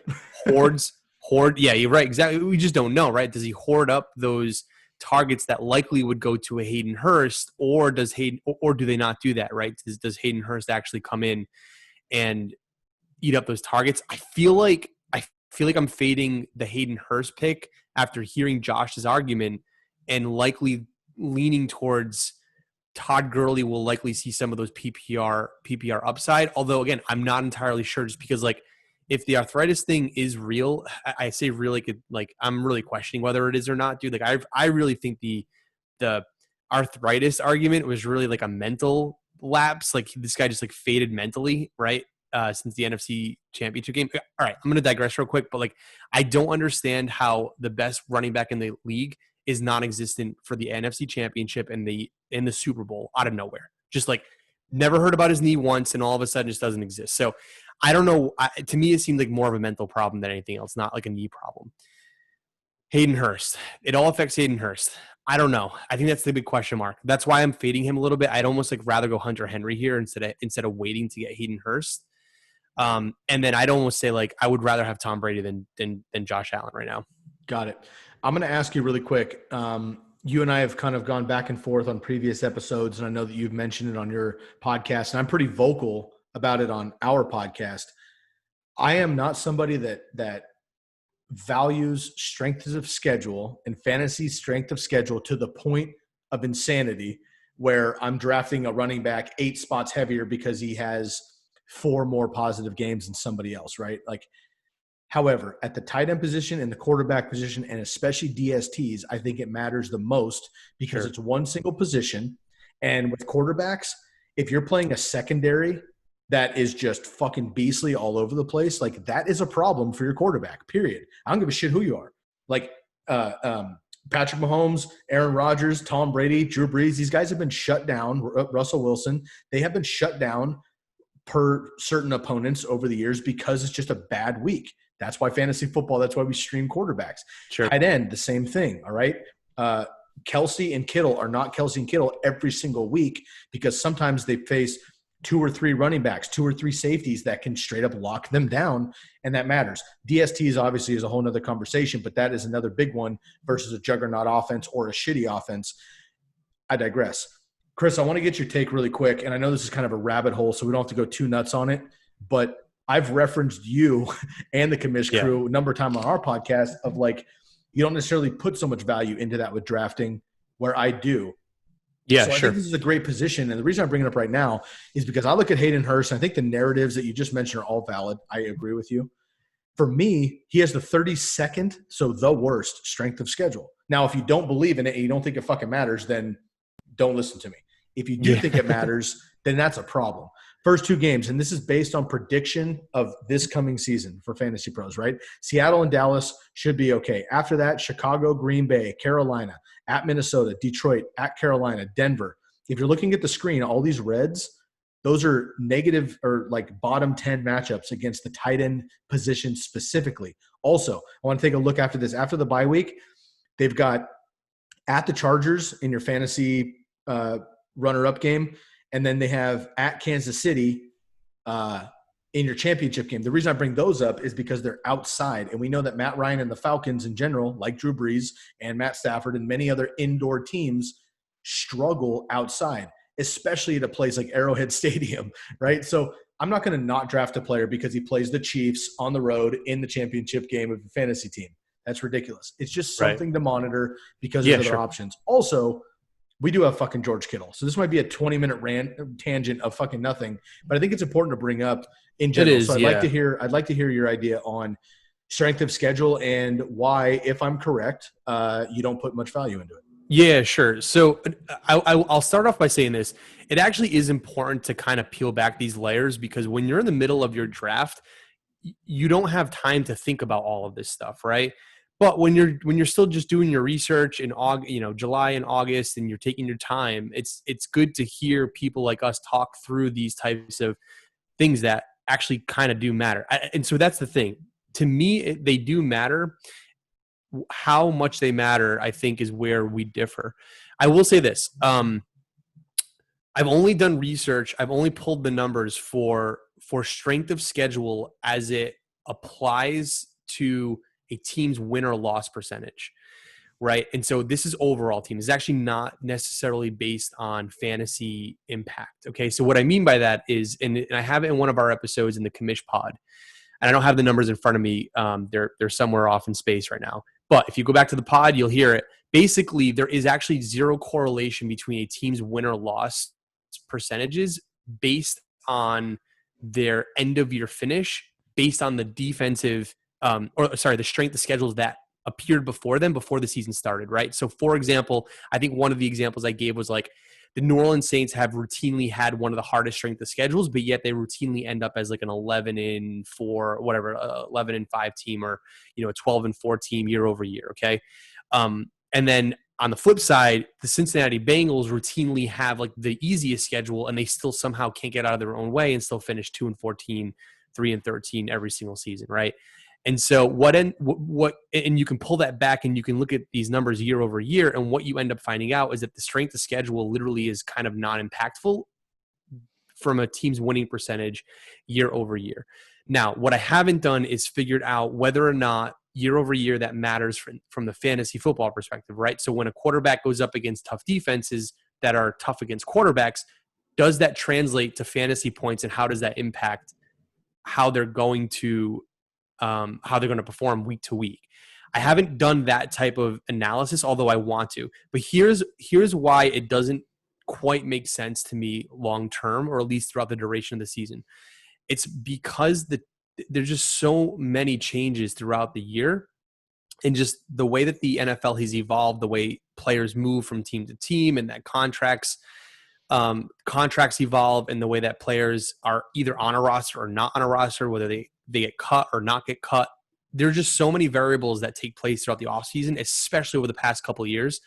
hoard. Yeah, you're right. Exactly. We just don't know, right? Does he hoard up those targets that likely would go to a Hayden Hurst, or do they not do that, right? Does Hayden Hurst actually come in and eat up those targets? I feel like I'm fading the Hayden Hurst pick after hearing Josh's argument, and likely leaning towards Todd Gurley will likely see some of those PPR upside. Although again, I'm not entirely sure, just because like if the arthritis thing is real, I say real, like I'm really questioning whether it is or not, dude. Like I really think the arthritis argument was really like a mental lapse. Like this guy just like faded mentally, right? Since the NFC Championship game. All right, I'm going to digress real quick, but like I don't understand how the best running back in the league is non-existent for the NFC Championship and in the Super Bowl out of nowhere. Just like never heard about his knee once, and all of a sudden just doesn't exist. So I don't know. To me, it seemed like more of a mental problem than anything else, not like a knee problem. Hayden Hurst. It all affects Hayden Hurst. I don't know. I think that's the big question mark. That's why I'm fading him a little bit. I'd almost like rather go Hunter Henry here instead of waiting to get Hayden Hurst. And then I'd almost say like I would rather have Tom Brady than Josh Allen right now. Got it. I'm going to ask you really quick. You and I have kind of gone back and forth on previous episodes, and I know that you've mentioned it on your podcast, and I'm pretty vocal about it on our podcast. I am not somebody that values strength of schedule and fantasy strength of schedule to the point of insanity where I'm drafting a running back 8 spots heavier because he has 4 more positive games than somebody else, right? Like However, at the tight end position and the quarterback position, and especially DSTs, I think it matters the most because it's one single position. And with quarterbacks, if you're playing a secondary that is just fucking beastly all over the place, like that is a problem for your quarterback, period. I don't give a shit who you are. Like Patrick Mahomes, Aaron Rodgers, Tom Brady, Drew Brees, these guys have been shut down. Russell Wilson, they have been shut down per certain opponents over the years because it's just a bad week. That's why fantasy football, that's why we stream quarterbacks. Sure. Tight end, the same thing, all right? Kelsey and Kittle are not Kelsey and Kittle every single week because sometimes they face 2 or 3 running backs, 2 or 3 safeties that can straight up lock them down, and that matters. DSTs obviously is a whole nother conversation, but that is another big one versus a juggernaut offense or a shitty offense. I digress. Chris, I want to get your take really quick, and I know this is kind of a rabbit hole, so we don't have to go too nuts on it, but I've referenced you and the Commish crew a number of times on our podcast of like, you don't necessarily put so much value into that with drafting where I do. Yeah, so I think this is a great position. And the reason I'm bringing it up right now is because I look at Hayden Hurst, and I think the narratives that you just mentioned are all valid. I agree with you. For me, he has the 32nd, so the worst strength of schedule. Now, if you don't believe in it and you don't think it fucking matters, then don't listen to me. If you do think it matters, then that's a problem. First 2 games, and this is based on prediction of this coming season for Fantasy Pros, right? Seattle and Dallas should be okay. After that, Chicago, Green Bay, Carolina, at Minnesota, Detroit, at Carolina, Denver. If you're looking at the screen, all these reds, those are negative or like bottom 10 matchups against the tight end position specifically. Also, I want to take a look after this. After the bye week, they've got at the Chargers in your fantasy runner-up game, and then they have at Kansas City in your championship game. The reason I bring those up is because they're outside, and we know that Matt Ryan and the Falcons in general, like Drew Brees and Matt Stafford and many other indoor teams, struggle outside, especially at a place like Arrowhead Stadium, right? So I'm not going to not draft a player because he plays the Chiefs on the road in the championship game of the fantasy team. That's ridiculous. It's just something to monitor because of other options. Also, we do have fucking George Kittle. So this might be a 20-minute tangent of fucking nothing, but I think it's important to bring up in general. It is, so I'd like to hear your idea on strength of schedule and why, if I'm correct, you don't put much value into it. Yeah, sure. So I'll start off by saying this. It actually is important to kind of peel back these layers because when you're in the middle of your draft, you don't have time to think about all of this stuff, right? But when you're still just doing your research in July and August, and you're taking your time, it's good to hear people like us talk through these types of things that actually kind of do matter. And so that's the thing. To me, they do matter. How much they matter, I think, is where we differ. I will say this. I've only done research. I've only pulled the numbers for strength of schedule as it applies to a team's win or loss percentage, right? And so this is overall team. It's actually not necessarily based on fantasy impact, okay? So what I mean by that is, and I have it in one of our episodes in the Commish pod, and I don't have the numbers in front of me. They're somewhere off in space right now. But if you go back to the pod, you'll hear it. Basically, there is actually zero correlation between a team's win or loss percentages based on their end-of-year finish, based on the defensive the strength of schedules that appeared before them, before the season started, right? So, for example, I think one of the examples I gave was like the New Orleans Saints have routinely had one of the hardest strength of schedules, but yet they routinely end up as like an 11-4, whatever, 11-5 team, or a 12-4 team year over year. Okay, and then on the flip side, the Cincinnati Bengals routinely have like the easiest schedule, and they still somehow can't get out of their own way and still finish 2-14, 3-13 every single season, right? And so and you can pull that back and you can look at these numbers year over year, and what you end up finding out is that the strength of schedule literally is kind of non-impactful from a team's winning percentage year over year. Now, what I haven't done is figured out whether or not year over year that matters from the fantasy football perspective, right? So when a quarterback goes up against tough defenses that are tough against quarterbacks, does that translate to fantasy points, and how does that impact how they're going to perform week to week? I haven't done that type of analysis, although I want to. But here's why it doesn't quite make sense to me long term, or at least throughout the duration of the season. It's because the there's just so many changes throughout the year, and just the way that the NFL has evolved, the way players move from team to team, and that contracts evolve, and the way that players are either on a roster or not on a roster, whether they get cut or not get cut. There's just so many variables that take place throughout the offseason, especially over the past couple of years,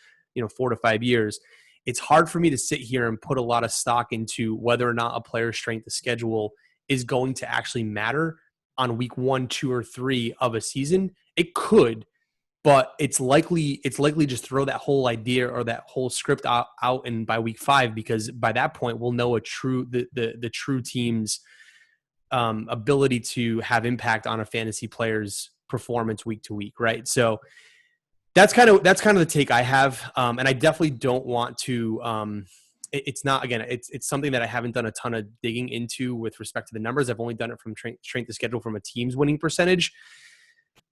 4 to 5 years. It's hard for me to sit here and put a lot of stock into whether or not a player's strength of schedule is going to actually matter on week 1, 2, or 3 of a season. It could, but it's likely just throw that whole idea or that whole script out and by week 5, because by that point we'll know the true team's ability to have impact on a fantasy player's performance week to week, right? So that's kind of the take I have, and I definitely don't want to. It's not, again, it's something that I haven't done a ton of digging into with respect to the numbers. I've only done it from strength of schedule from a team's winning percentage.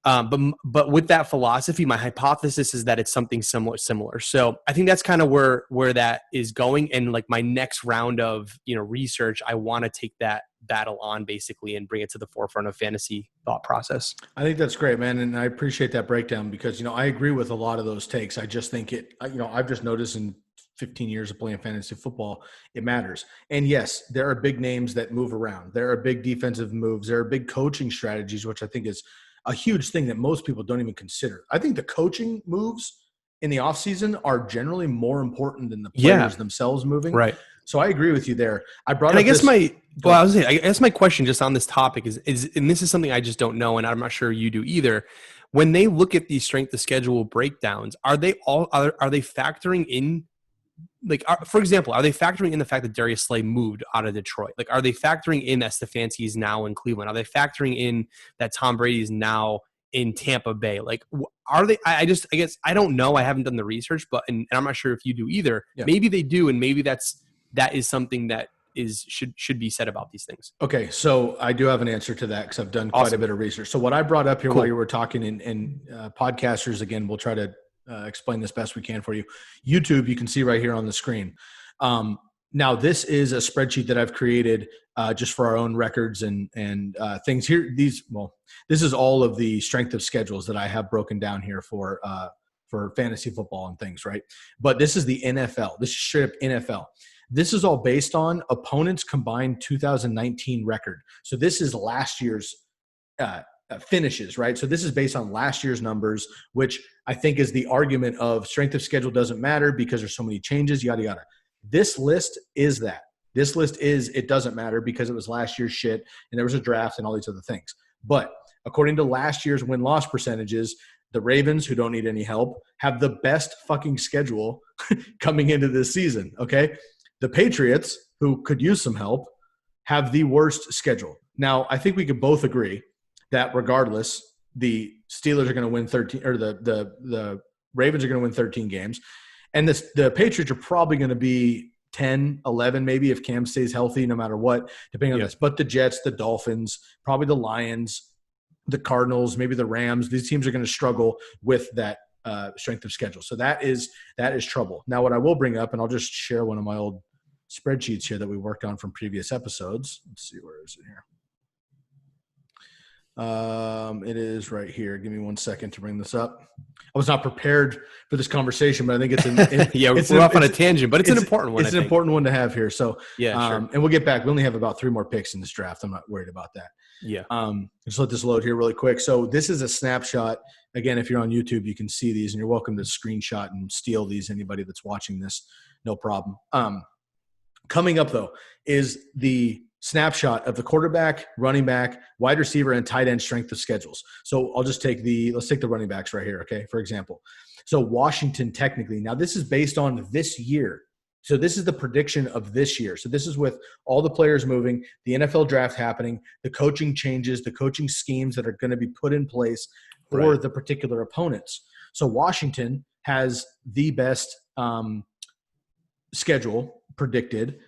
But with that philosophy, my hypothesis is that it's something somewhat similar. So I think that's kind of where that is going. And like my next round of research, I want to take that battle on basically and bring it to the forefront of fantasy thought process. I think that's great, man, and I appreciate that breakdown because I agree with a lot of those takes. I just think I've just noticed in 15 years of playing fantasy football, it matters. And yes, there are big names that move around. There are big defensive moves. There are big coaching strategies, which I think is a huge thing that most people don't even consider. I think the coaching moves in the offseason are generally more important than the players themselves moving. Right. So I agree with you there. I guess my question just on this topic is, and this is something I just don't know, and I'm not sure you do either. When they look at these strength of schedule breakdowns, are they factoring in, like, for example, are they factoring in the fact that Darius Slay moved out of Detroit? Like, are they factoring in that Stefanski is now in Cleveland? Are they factoring in that Tom Brady is now in Tampa Bay? Like, are they? I guess I don't know. I haven't done the research, but and I'm not sure if you do either. Yeah. Maybe they do, and maybe that is something that should be said about these things. Okay, so I do have an answer to that because I've done quite a bit of research. So what I brought up here while you were talking, and podcasters, again, we'll try to explain this best we can for you. YouTube, you can see right here on the screen. Now, this is a spreadsheet that I've created just for our own records and things here. This is all of the strength of schedules that I have broken down here for fantasy football and things, right? But this is the NFL. This is straight up NFL. This is all based on opponents' combined 2019 record. So this is last year's finishes, right? So this is based on last year's numbers, which I think is the argument of strength of schedule doesn't matter because there's so many changes, yada, yada. This list is that. This list is it doesn't matter because it was last year's shit and there was a draft and all these other things. But according to last year's win-loss percentages, the Ravens, who don't need any help, have the best fucking schedule coming into this season, okay? The Patriots, who could use some help, have the worst schedule. Now, I think we could both agree that regardless, the Steelers are going to win 13, or the Ravens are going to win 13 games. And the Patriots are probably going to be 10, 11 maybe if Cam stays healthy no matter what, depending on this. But the Jets, the Dolphins, probably the Lions, the Cardinals, maybe the Rams, these teams are going to struggle with that strength of schedule. So that is trouble. Now, what I will bring up, and I'll just share one of my old spreadsheets here that we worked on from previous episodes. Let's see, where is it here? It is right here. Give me 1 second to bring this up. I was not prepared for this conversation, but I think we're off on a tangent, but it's an important one. It's an important one to have here. So sure. And we'll get back. We only have about 3 more picks in this draft. I'm not worried about that. Yeah. Just let this load here really quick. So this is a snapshot. Again, if you're on YouTube, you can see these, and you're welcome to screenshot and steal these. Anybody that's watching this, no problem. Coming up though is the snapshot of the quarterback, running back, wide receiver, and tight end strength of schedules. So I'll just let's take the running backs right here, okay, for example. So Washington technically, now this is based on this year. So this is the prediction of this year. So this is with all the players moving, the NFL draft happening, the coaching changes, the coaching schemes that are going to be put in place for the particular opponents. So Washington has the best schedule predicted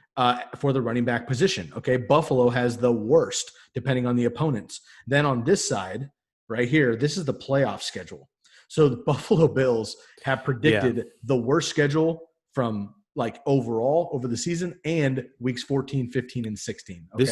for the running back position. Okay. Buffalo has the worst depending on the opponents. Then on this side right here, this is the playoff schedule. So the Buffalo Bills have predicted the worst schedule from like overall over the season and weeks 14, 15, and 16. Okay?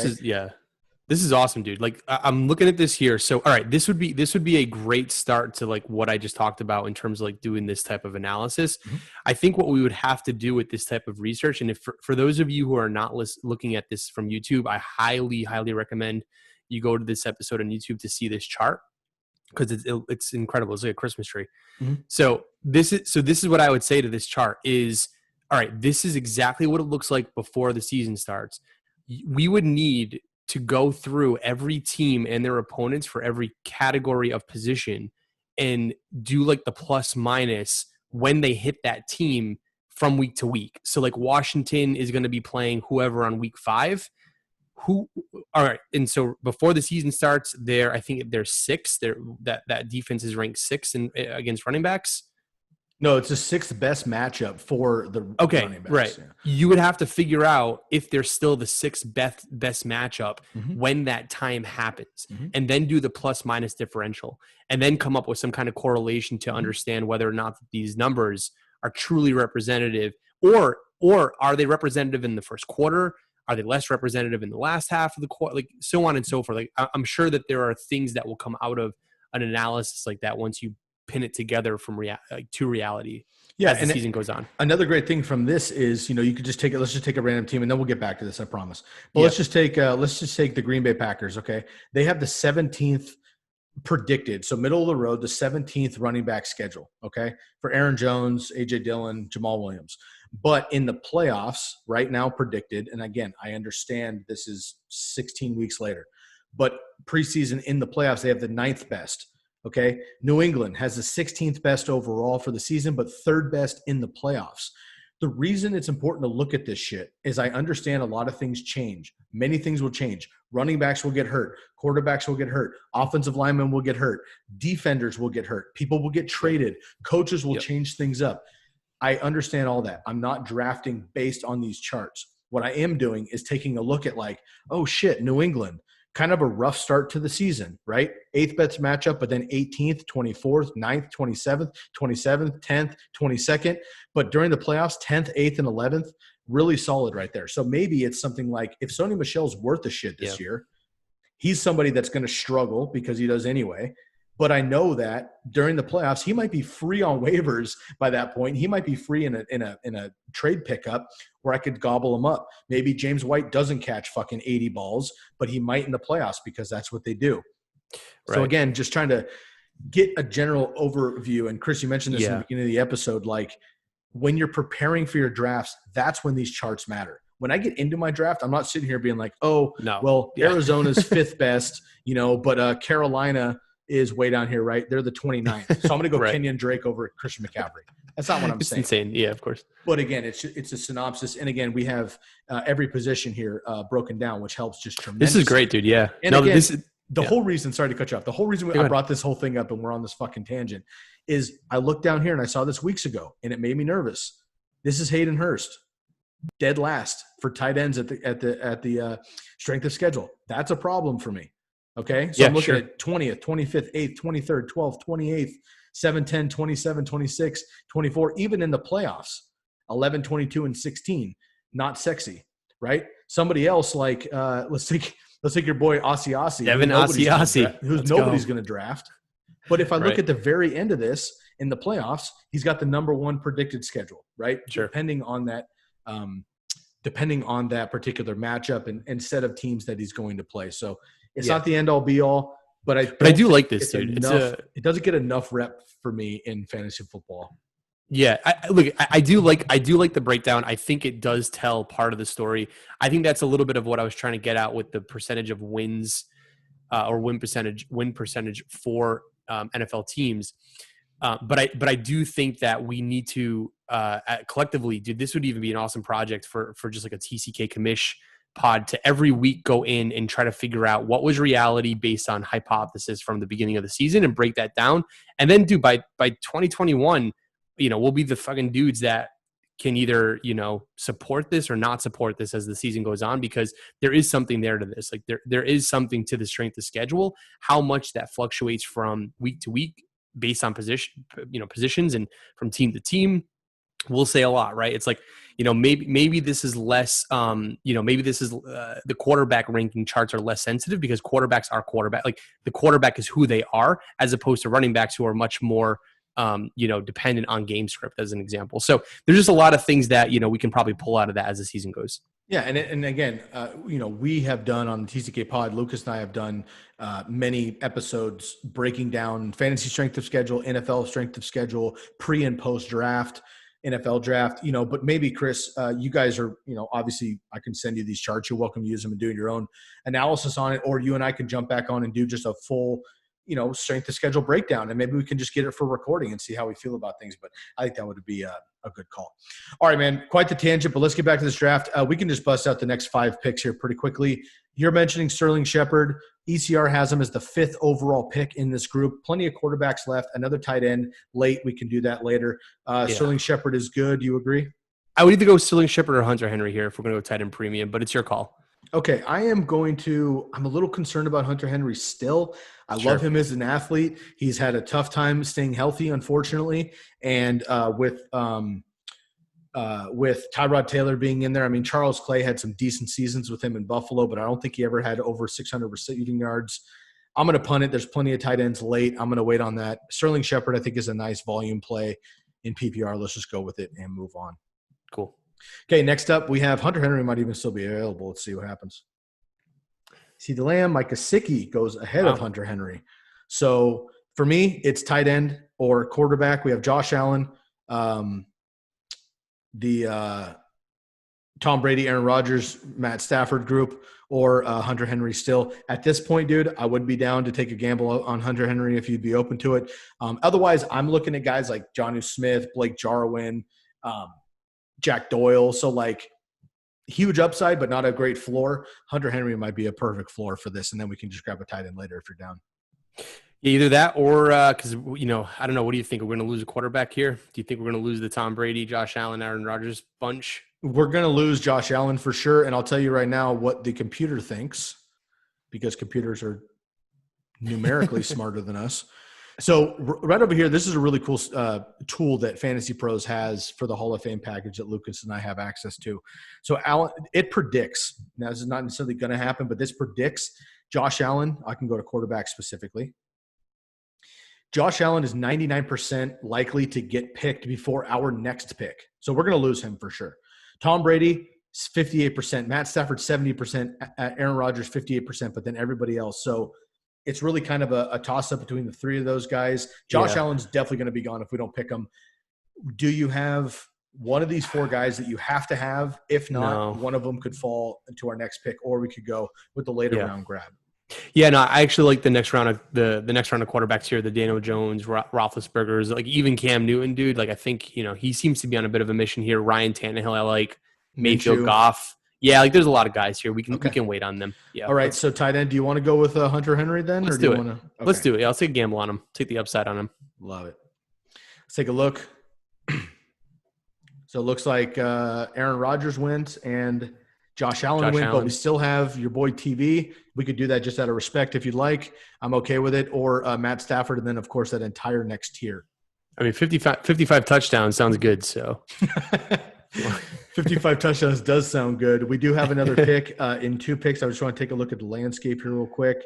This is awesome, dude. Like I'm looking at this here. So, all right, this would be a great start to like what I just talked about in terms of like doing this type of analysis. Mm-hmm. I think what we would have to do with this type of research, and if for those of you who are not looking at this from YouTube, I highly, highly recommend you go to this episode on YouTube to see this chart because it's incredible. It's like a Christmas tree. Mm-hmm. So this is what I would say to this chart is, all right, this is exactly what it looks like before the season starts. We would need to go through every team and their opponents for every category of position and do like the plus minus when they hit that team from week to week. So like Washington is going to be playing whoever on week 5. All right. And so before the season starts, I think they're 6. That defense is ranked 6 against running backs. No, it's the 6th best matchup for the running backs. Right. Yeah. You would have to figure out if they're still the 6th best matchup when that time happens, and then do the plus minus differential, and then come up with some kind of correlation to understand whether or not these numbers are truly representative, or are they representative in the first quarter? Are they less representative in the last half of the quarter? Like so on and so forth. Like I'm sure that there are things that will come out of an analysis like that once you pin it together from to reality as the season goes on. Another great thing from this is, you could just take it. Let's just take a random team and then we'll get back to this, I promise. But let's just take the Green Bay Packers. Okay. They have the 17th predicted. So middle of the road, the 17th running back schedule. Okay. For Aaron Jones, AJ Dillon, Jamal Williams. But in the playoffs right now predicted. And again, I understand this is 16 weeks later, but preseason in the playoffs, they have the 9th best. Okay. New England has the 16th best overall for the season, but 3rd best in the playoffs. The reason it's important to look at this shit is I understand a lot of things change. Many things will change. Running backs will get hurt. Quarterbacks will get hurt. Offensive linemen will get hurt. Defenders will get hurt. People will get traded. Coaches will change things up. I understand all that. I'm not drafting based on these charts. What I am doing is taking a look at like, oh shit, New England. Kind of a rough start to the season, right? 8th best matchup, but then 18th, 24th, 9th, 27th, 27th, 10th, 22nd. But during the playoffs, 10th, 8th, and 11th, really solid right there. So maybe it's something like if Sony Michel's worth a shit this year, he's somebody that's going to struggle because he does anyway. But I know that during the playoffs, he might be free on waivers by that point. He might be free in a trade pickup where I could gobble him up. Maybe James White doesn't catch fucking 80 balls, but he might in the playoffs because that's what they do. Right. So again, just trying to get a general overview. And Chris, you mentioned this in the beginning of the episode, like when you're preparing for your drafts, that's when these charts matter. When I get into my draft, I'm not sitting here being like, Arizona's 5th best, but Carolina is way down here, right? They're the 29th. So I'm going to go Kenyon Drake over Christian McCaffrey. That's not what I'm saying. It's insane. Yeah, of course. But again, it's a synopsis. And again, we have every position here broken down, which helps just tremendously. This is great, dude. Yeah. And the whole reason, sorry to cut you off, the whole reason I brought this whole thing up and we're on this fucking tangent is I looked down here and I saw this weeks ago and it made me nervous. This is Hayden Hurst, dead last for tight ends at the strength of schedule. That's a problem for me. Okay. So I'm looking at 20th, 25th, 8th, 23rd, 12th, 28th, 7, 10, 27, 26, 24, even in the playoffs, 11, 22, and 16. Not sexy, right? Somebody else like let's take your boy Asiasi. Devin Asiasi. Who's nobody's going to draft. But if I look at the very end of this in the playoffs, he's got the number 1 predicted schedule, right? Sure. Depending on that particular matchup and set of teams that he's going to play. So it's not the end all be all, but I do like this, dude. It doesn't get enough rep for me in fantasy football. Yeah, I do like the breakdown. I think it does tell part of the story. I think that's a little bit of what I was trying to get at with the percentage of wins or win percentage for NFL teams. But I do think that we need to collectively, dude, this would even be an awesome project for just like a TCK Commish pod to every week go in and try to figure out what was reality based on hypothesis from the beginning of the season and break that down. And then by 2021, we'll be the fucking dudes that can either, support this or not support this as the season goes on, because there is something there to this. Like there is something to the strength of schedule, how much that fluctuates from week to week based on positions and from team to team will say a lot, right? It's like, maybe this is less, maybe this is the quarterback ranking charts are less sensitive because quarterbacks are quarterback. Like the quarterback is who they are, as opposed to running backs who are much more, dependent on game script, as an example. So there's just a lot of things that, we can probably pull out of that as the season goes. Yeah, and again, we have done on the TCK pod, Lucas and I have done many episodes breaking down fantasy strength of schedule, NFL strength of schedule, pre and post draft, NFL draft, but maybe Chris, you guys are, obviously I can send you these charts. You're welcome to use them and doing your own analysis on it, or you and I can jump back on and do just a full, strength of schedule breakdown. And maybe we can just get it for recording and see how we feel about things. But I think that would be a good call. All right, man, quite the tangent, but let's get back to this draft. We can just bust out the next 5 picks here pretty quickly. You're mentioning Sterling Shepard. ECR has him as the 5th overall pick in this group. Plenty of quarterbacks left. Another tight end late. We can do that later. Sterling Shepard is good. You agree? I would either go Sterling Shepard or Hunter Henry here if we're going to go tight end premium, but it's your call. Okay, I'm a little concerned about Hunter Henry still. I love him as an athlete. He's had a tough time staying healthy, unfortunately. And with Tyrod Taylor being in there, I mean, Charles Clay had some decent seasons with him in Buffalo, but I don't think he ever had over 600 receiving yards. I'm going to punt it. There's plenty of tight ends late. I'm going to wait on that. Sterling Shepard, I think, is a nice volume play in PPR. Let's just go with it and move on. Cool. Okay, next up, we have Hunter Henry might even still be available. Let's see what happens. CeeDee Lamb, Mike Gesicki goes ahead of Hunter Henry. So for me, it's tight end or quarterback. We have Josh Allen, the Tom Brady, Aaron Rodgers, Matt Stafford group, or Hunter Henry still. At this point, dude, I would be down to take a gamble on Hunter Henry if you'd be open to it. Otherwise, I'm looking at guys like Jonnu Smith, Blake Jarwin, Jack Doyle. So huge upside, but not a great floor. Hunter Henry might be a perfect floor for this, and then we can just grab a tight end later if you're down. Yeah, either that or because, I don't know. What do you think? We're going to lose a quarterback here? Do you think we're going to lose the Tom Brady, Josh Allen, Aaron Rodgers bunch? We're going to lose Josh Allen for sure, and I'll tell you right now what the computer thinks, because computers are numerically smarter than us. So right over here, this is a really cool tool that Fantasy Pros has for the Hall of Fame package that Lucas and I have access to. So Allen, it predicts. Now, this is not necessarily going to happen, but this predicts Josh Allen. I can go to quarterback specifically. Josh Allen is 99% likely to get picked before our next pick. So we're going to lose him for sure. Tom Brady is 58%. Matt Stafford, 70%. Aaron Rodgers, 58%, but then everybody else. So it's really kind of a toss-up between the 3 of those guys. Josh Allen's definitely going to be gone if we don't pick him. Do you have one of these 4 guys that you have to have? If not, one of them could fall into our next pick, or we could go with the later round grab. Yeah, no, I actually like the next round of the next round of quarterbacks here. The Daniel Jones, Roethlisberger's, even Cam Newton, dude. I think he seems to be on a bit of a mission here. Ryan Tannehill, I like. Mayfield, Goff. Yeah, there's a lot of guys here. We can wait on them. Yeah. All right. So tight end. Do you want to go with Hunter Henry then? Let's do it. Okay. Let's do it. Yeah, I'll take a gamble on him. Take the upside on him. Love it. Let's take a look. So it looks like Aaron Rodgers went and Josh Allen went, but we still have your boy TV. We could do that just out of respect if you'd like. I'm okay with it. Or Matt Stafford, and then of course that entire next tier. I mean, 55 touchdowns sounds good. So. 55 touchdowns does sound good. We do have another pick in 2 picks. I just want to take a look at the landscape here real quick.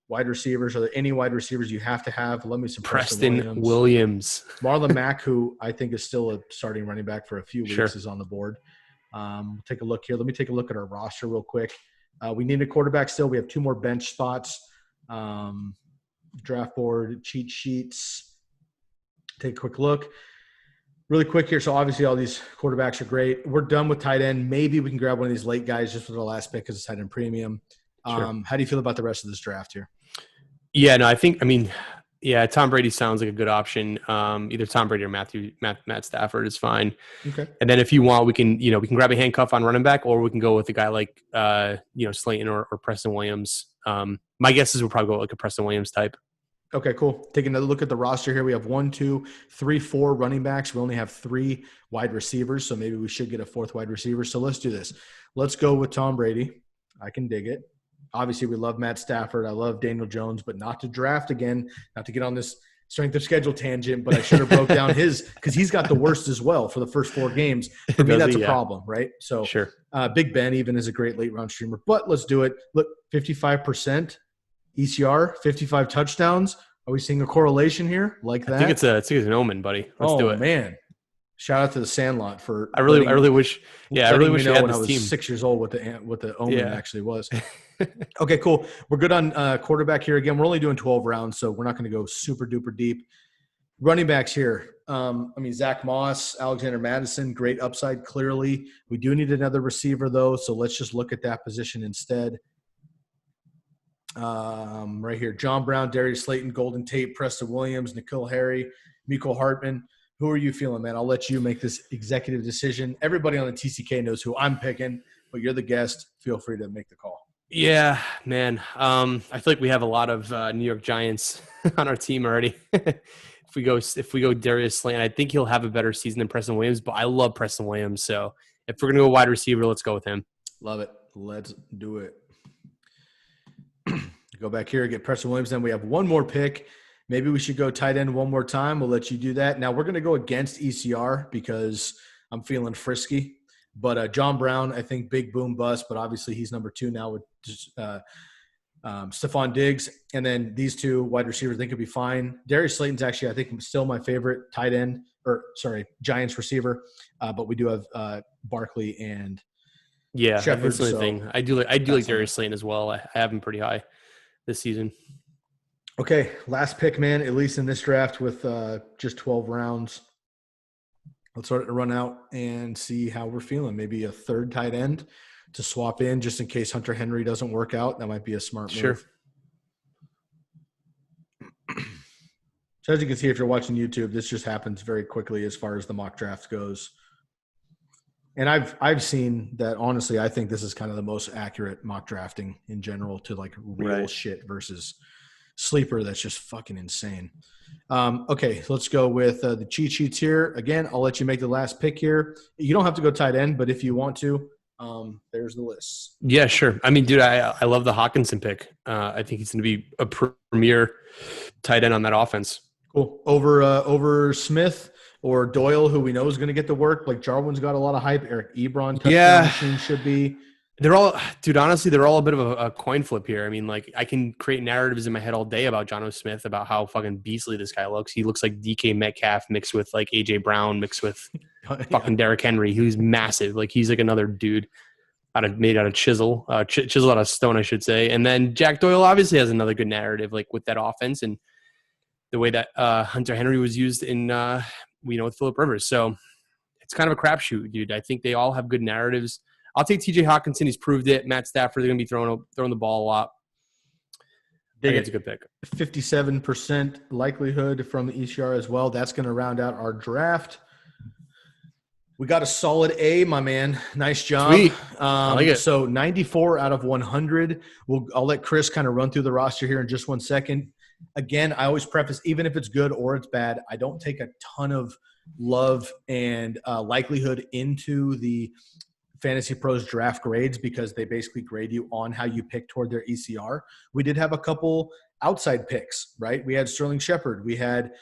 Wide receivers. Are there any wide receivers you have to have? Let me some Preston Williams. Marlon Mack, who I think is still a starting running back for a few weeks, is on the board. Take a look here. Let me take a look at our roster real quick. We need a quarterback still. We have 2 more bench spots. Draft board, cheat sheets. Take a quick look. Really quick here. So obviously all these quarterbacks are great. We're done with tight end. Maybe we can grab one of these late guys just for the last pick because it's tight end premium. How do you feel about the rest of this draft here? Yeah, no, Tom Brady sounds like a good option. Either Tom Brady or Matt Stafford is fine. Okay. And then if you want, we can grab a handcuff on running back, or we can go with a guy like Slayton or Preston Williams. My guess is we'll probably go like a Preston Williams type. Okay, cool. Taking a look at the roster here, we have 1, 2, 3, 4 running backs. We only have 3 wide receivers, so maybe we should get a 4th wide receiver. So let's do this. Let's go with Tom Brady. I can dig it. Obviously, we love Matt Stafford. I love Daniel Jones, but not to draft again, not to get on this strength of schedule tangent, but I should have broke down his because he's got the worst as well for the first 4 games. For me, that's a problem, right? So sure. Big Ben even is a great late round streamer, but let's do it. Look, 55% ECR, 55 touchdowns. Are we seeing a correlation here like that? I think it's an omen, buddy. Let's do it. Man. Shout out to the Sandlot for I really wish we had when this I was team. 6 years old what the omen actually was. Okay, cool. We're good on quarterback here. Again, we're only doing 12 rounds, so we're not going to go super duper deep. Running backs here. Zach Moss, Alexander Madison, great upside, clearly. We do need another receiver, though, so let's just look at that position instead. Right here, John Brown, Darius Slayton, Golden Tate, Preston Williams, N'Keal Harry, Mecole Hardman. Who are you feeling, man? I'll let you make this executive decision. Everybody on the TCK knows who I'm picking, but you're the guest. Feel free to make the call. Yeah, man. I feel like we have a lot of New York Giants on our team already. If we go Darius Slayton, I think he'll have a better season than Preston Williams, but I love Preston Williams. So if we're going to go wide receiver, let's go with him. Love it. Let's do it. Go back here, get Preston Williams. Then we have one more pick. Maybe we should go tight end one more time. We'll let you do that. Now we're going to go against ECR because I'm feeling frisky. But John Brown, I think big boom bust, but obviously he's number 2 now with Stephon Diggs. And then these 2 wide receivers, I think could be fine. Darius Slayton's actually, I think, still my favorite Giants receiver. But we do have Barkley and Shepard. That's the thing. I do like Darius Slayton as well. I have him pretty high this season. Okay, last pick, man, at least in this draft with just 12 rounds. Let's start to run out and see how we're feeling. Maybe a third tight end to swap in just in case Hunter Henry doesn't work out. That might be a smart move. Sure. So as you can see, if you're watching YouTube, this just happens very quickly as far as the mock draft goes. And I've seen that, honestly, I think this is kind of the most accurate mock drafting in general to like real shit versus sleeper that's just fucking insane. Okay, let's go with the cheat sheets here. Again, I'll let you make the last pick here. You don't have to go tight end, but if you want to, there's the list. Yeah, sure. I mean, dude, I love the Hawkinson pick. I think he's going to be a premier tight end on that offense. Cool. Over Smith or Doyle, who we know is going to get the work. Like Jarwin's got a lot of hype. Eric Ebron touchdown machine should be. They're all, dude, honestly, they're all a bit of a coin flip here. I mean, like, I can create narratives in my head all day about Jonnu Smith, about how fucking beastly this guy looks. He looks like DK Metcalf mixed with, like, A.J. Brown mixed with fucking Derrick Henry, who's massive. Like, he's like another dude made out of chisel out of stone, I should say. And then Jack Doyle obviously has another good narrative, like, with that offense and the way that Hunter Henry was used in, with Phillip Rivers. So it's kind of a crapshoot, dude. I think they all have good narratives. I'll take T.J. Hawkinson. He's proved it. Matt Stafford, they're going to be throwing the ball a lot. I think it's a good pick. 57% likelihood from the ECR as well. That's going to round out our draft. We got a solid A, my man. Nice job. Sweet. I like it. So 94 out of 100. I'll let Chris kind of run through the roster here in just 1 second. Again, I always preface, even if it's good or it's bad, I don't take a ton of love and likelihood into the Fantasy Pros draft grades because they basically grade you on how you pick toward their ECR. We did have a couple outside picks, right? We had Sterling Shepard. We had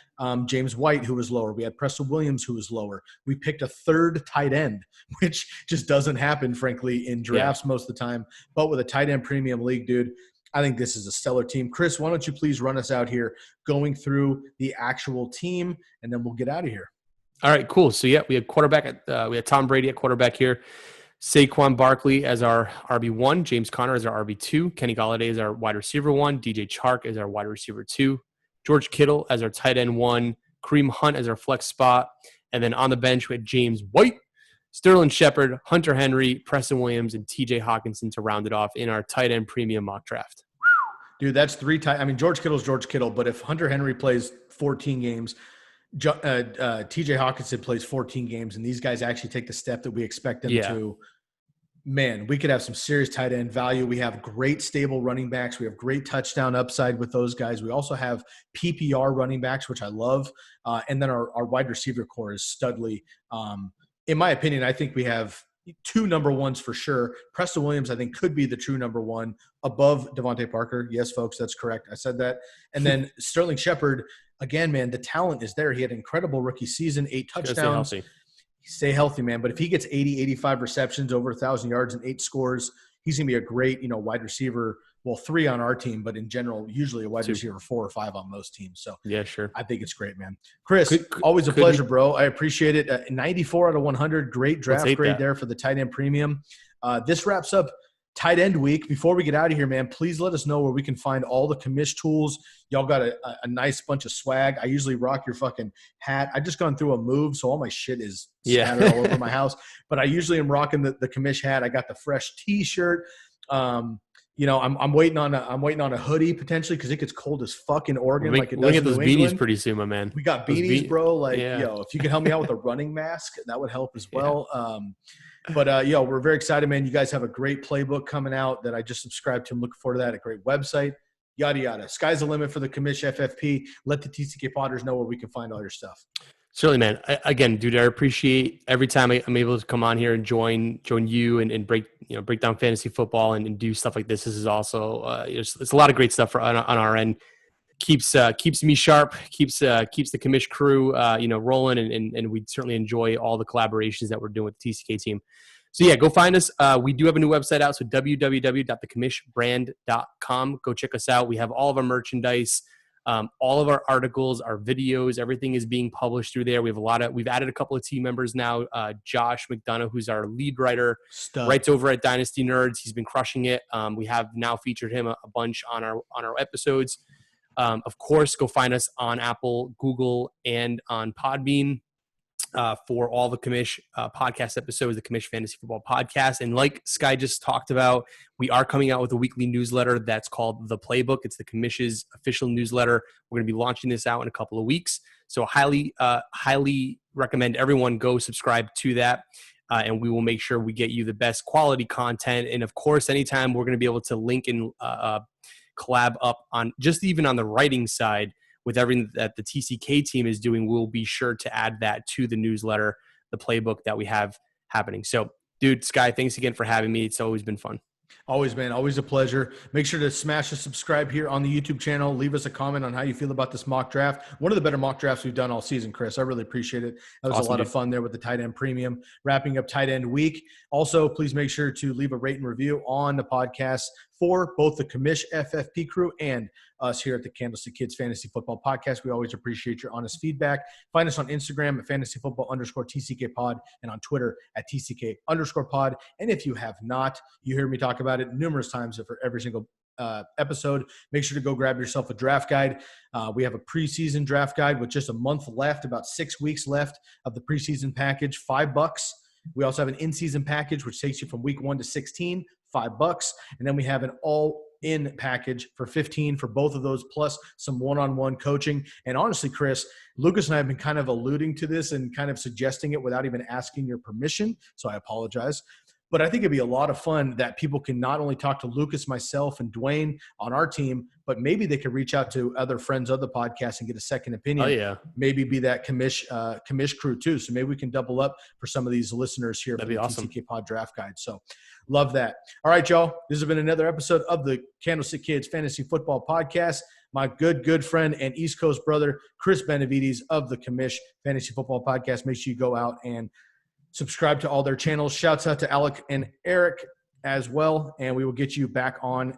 James White, who was lower. We had Preston Williams, who was lower. We picked a third tight end, which just doesn't happen, frankly, in drafts most of the time. But with a tight end premium league, dude, I think this is a stellar team. Chris, why don't you please run us out here going through the actual team, and then we'll get out of here. All right, cool. So, we had quarterback. We had Tom Brady at quarterback here. Saquon Barkley as our RB1, James Conner as our RB2, Kenny Golladay as our wide receiver 1, DJ Chark as our wide receiver 2, George Kittle as our tight end 1, Kareem Hunt as our flex spot, and then on the bench we had James White, Sterling Shepard, Hunter Henry, Preston Williams, and TJ Hawkinson to round it off in our tight end premium mock draft. Dude, that's George Kittle's George Kittle, but if Hunter Henry plays 14 games, TJ Hawkinson plays 14 games, and these guys actually take the step that we expect them to, man, we could have some serious tight end value. We have great stable running backs. We have great touchdown upside with those guys. We also have PPR running backs, which I love. And then our wide receiver core is studly. In my opinion, I think we have two number ones for sure. Preston Williams, I think, could be the true number one above Devontae Parker. Yes, folks, that's correct. I said that. And then Sterling Shepard, again, man, the talent is there. He had an incredible rookie season, 8 touchdowns. Stay healthy, man. But if he gets 80, 85 receptions, over 1,000 yards and 8 scores, he's going to be a great, wide receiver. Well, 3 on our team, but in general, usually a wide receiver 4 or 5 on most teams. So yeah, sure. I think it's great, man. Chris, always a pleasure, bro. I appreciate it. 94 out of 100. Great draft grade there for the tight end premium. This wraps up tight end week. Before we get out of here, man, please let us know where we can find all the Commish tools. Y'all got a nice bunch of swag. I usually rock your fucking hat. I just gone through a move, so all my shit is scattered all over my house. But I usually am rocking the Commish hat. I got the fresh T-shirt. I'm waiting on a hoodie potentially because it gets cold as fuck in Oregon. We get those beanies pretty soon, my man. We got beanies, bro. If you could help me out with a running mask, that would help as well. But we're very excited, man. You guys have a great playbook coming out that I just subscribed to. I'm looking forward to that. A great website, yada, yada. Sky's the limit for the Commish FFP. Let the TCK Potters know where we can find all your stuff. Certainly, man. Again, dude, I appreciate every time I'm able to come on here and join you and break down fantasy football and do stuff like this. This is also it's a lot of great stuff on our end. Keeps me sharp, keeps the Commish crew rolling, and we certainly enjoy all the collaborations that we're doing with the TCK team. So yeah, go find us. We do have a new website out, so www.thecomishbrand.com. Go check us out. We have all of our merchandise, all of our articles, our videos, everything is being published through there. We've added a couple of team members now. Josh McDonough, who's our lead writer, writes over at Dynasty Nerds. He's been crushing it. We have now featured him a bunch on our episodes. Of course, go find us on Apple, Google, and on Podbean for all the Commish podcast episodes, the Commish Fantasy Football Podcast. And like Sky just talked about, we are coming out with a weekly newsletter that's called The Playbook. It's the Commish's official newsletter. We're going to be launching this out in a couple of weeks. So highly recommend everyone go subscribe to that. And we will make sure we get you the best quality content. And of course, anytime we're going to be able to link and collab up on just even on the writing side with everything that the TCK team is doing, we'll be sure to add that to the newsletter, the playbook that we have happening. So, dude, Sky, thanks again for having me. It's always been fun. Always, man. Always a pleasure. Make sure to smash the subscribe here on the YouTube channel. Leave us a comment on how you feel about this mock draft. One of the better mock drafts we've done all season, Chris. I really appreciate it. That was awesome, a lot of fun there with the tight end premium. Wrapping up tight end week. Also, please make sure to leave a rate and review on the podcast for both the Commish FFP crew and us here at the Candlestick Kids Fantasy Football Podcast. We always appreciate your honest feedback. Find us on Instagram at fantasyfootball_TCK pod and on Twitter at TCK_pod. And if you have not, you hear me talk about it numerous times for every single episode. Make sure to go grab yourself a draft guide. We have a preseason draft guide with just a month left, about 6 weeks left of the preseason package, $5. We also have an in-season package, which takes you from week 1 to 16, $5. And then we have an all-in package for 15 for both of those, plus some one-on-one coaching. And honestly, Chris, Lucas and I have been kind of alluding to this and kind of suggesting it without even asking your permission, so I apologize. But I think it'd be a lot of fun that people can not only talk to Lucas, myself, and Dwayne on our team, but maybe they could reach out to other friends of the podcast and get a second opinion. Oh, yeah. Maybe be that Commish crew too. So maybe we can double up for some of these listeners here. That'd be awesome. TCK Pod Draft Guide. So love that. All right, y'all. This has been another episode of the Candlestick Kids Fantasy Football Podcast. My good friend and East Coast brother, Chris Benevides of the Commish Fantasy Football Podcast. Make sure you go out and subscribe to all their channels. Shouts out to Alec and Eric as well. And we will get you back on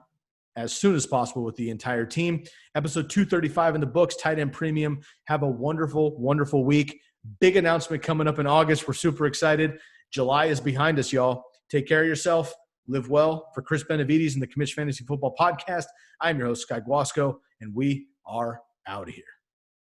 as soon as possible with the entire team. Episode 235 in the books, tight end premium. Have a wonderful, wonderful week. Big announcement coming up in August. We're super excited. July is behind us, y'all. Take care of yourself. Live well. For Chris Benevides and the Commish Fantasy Football Podcast, I'm your host, Sky Guasco, and we are out of here.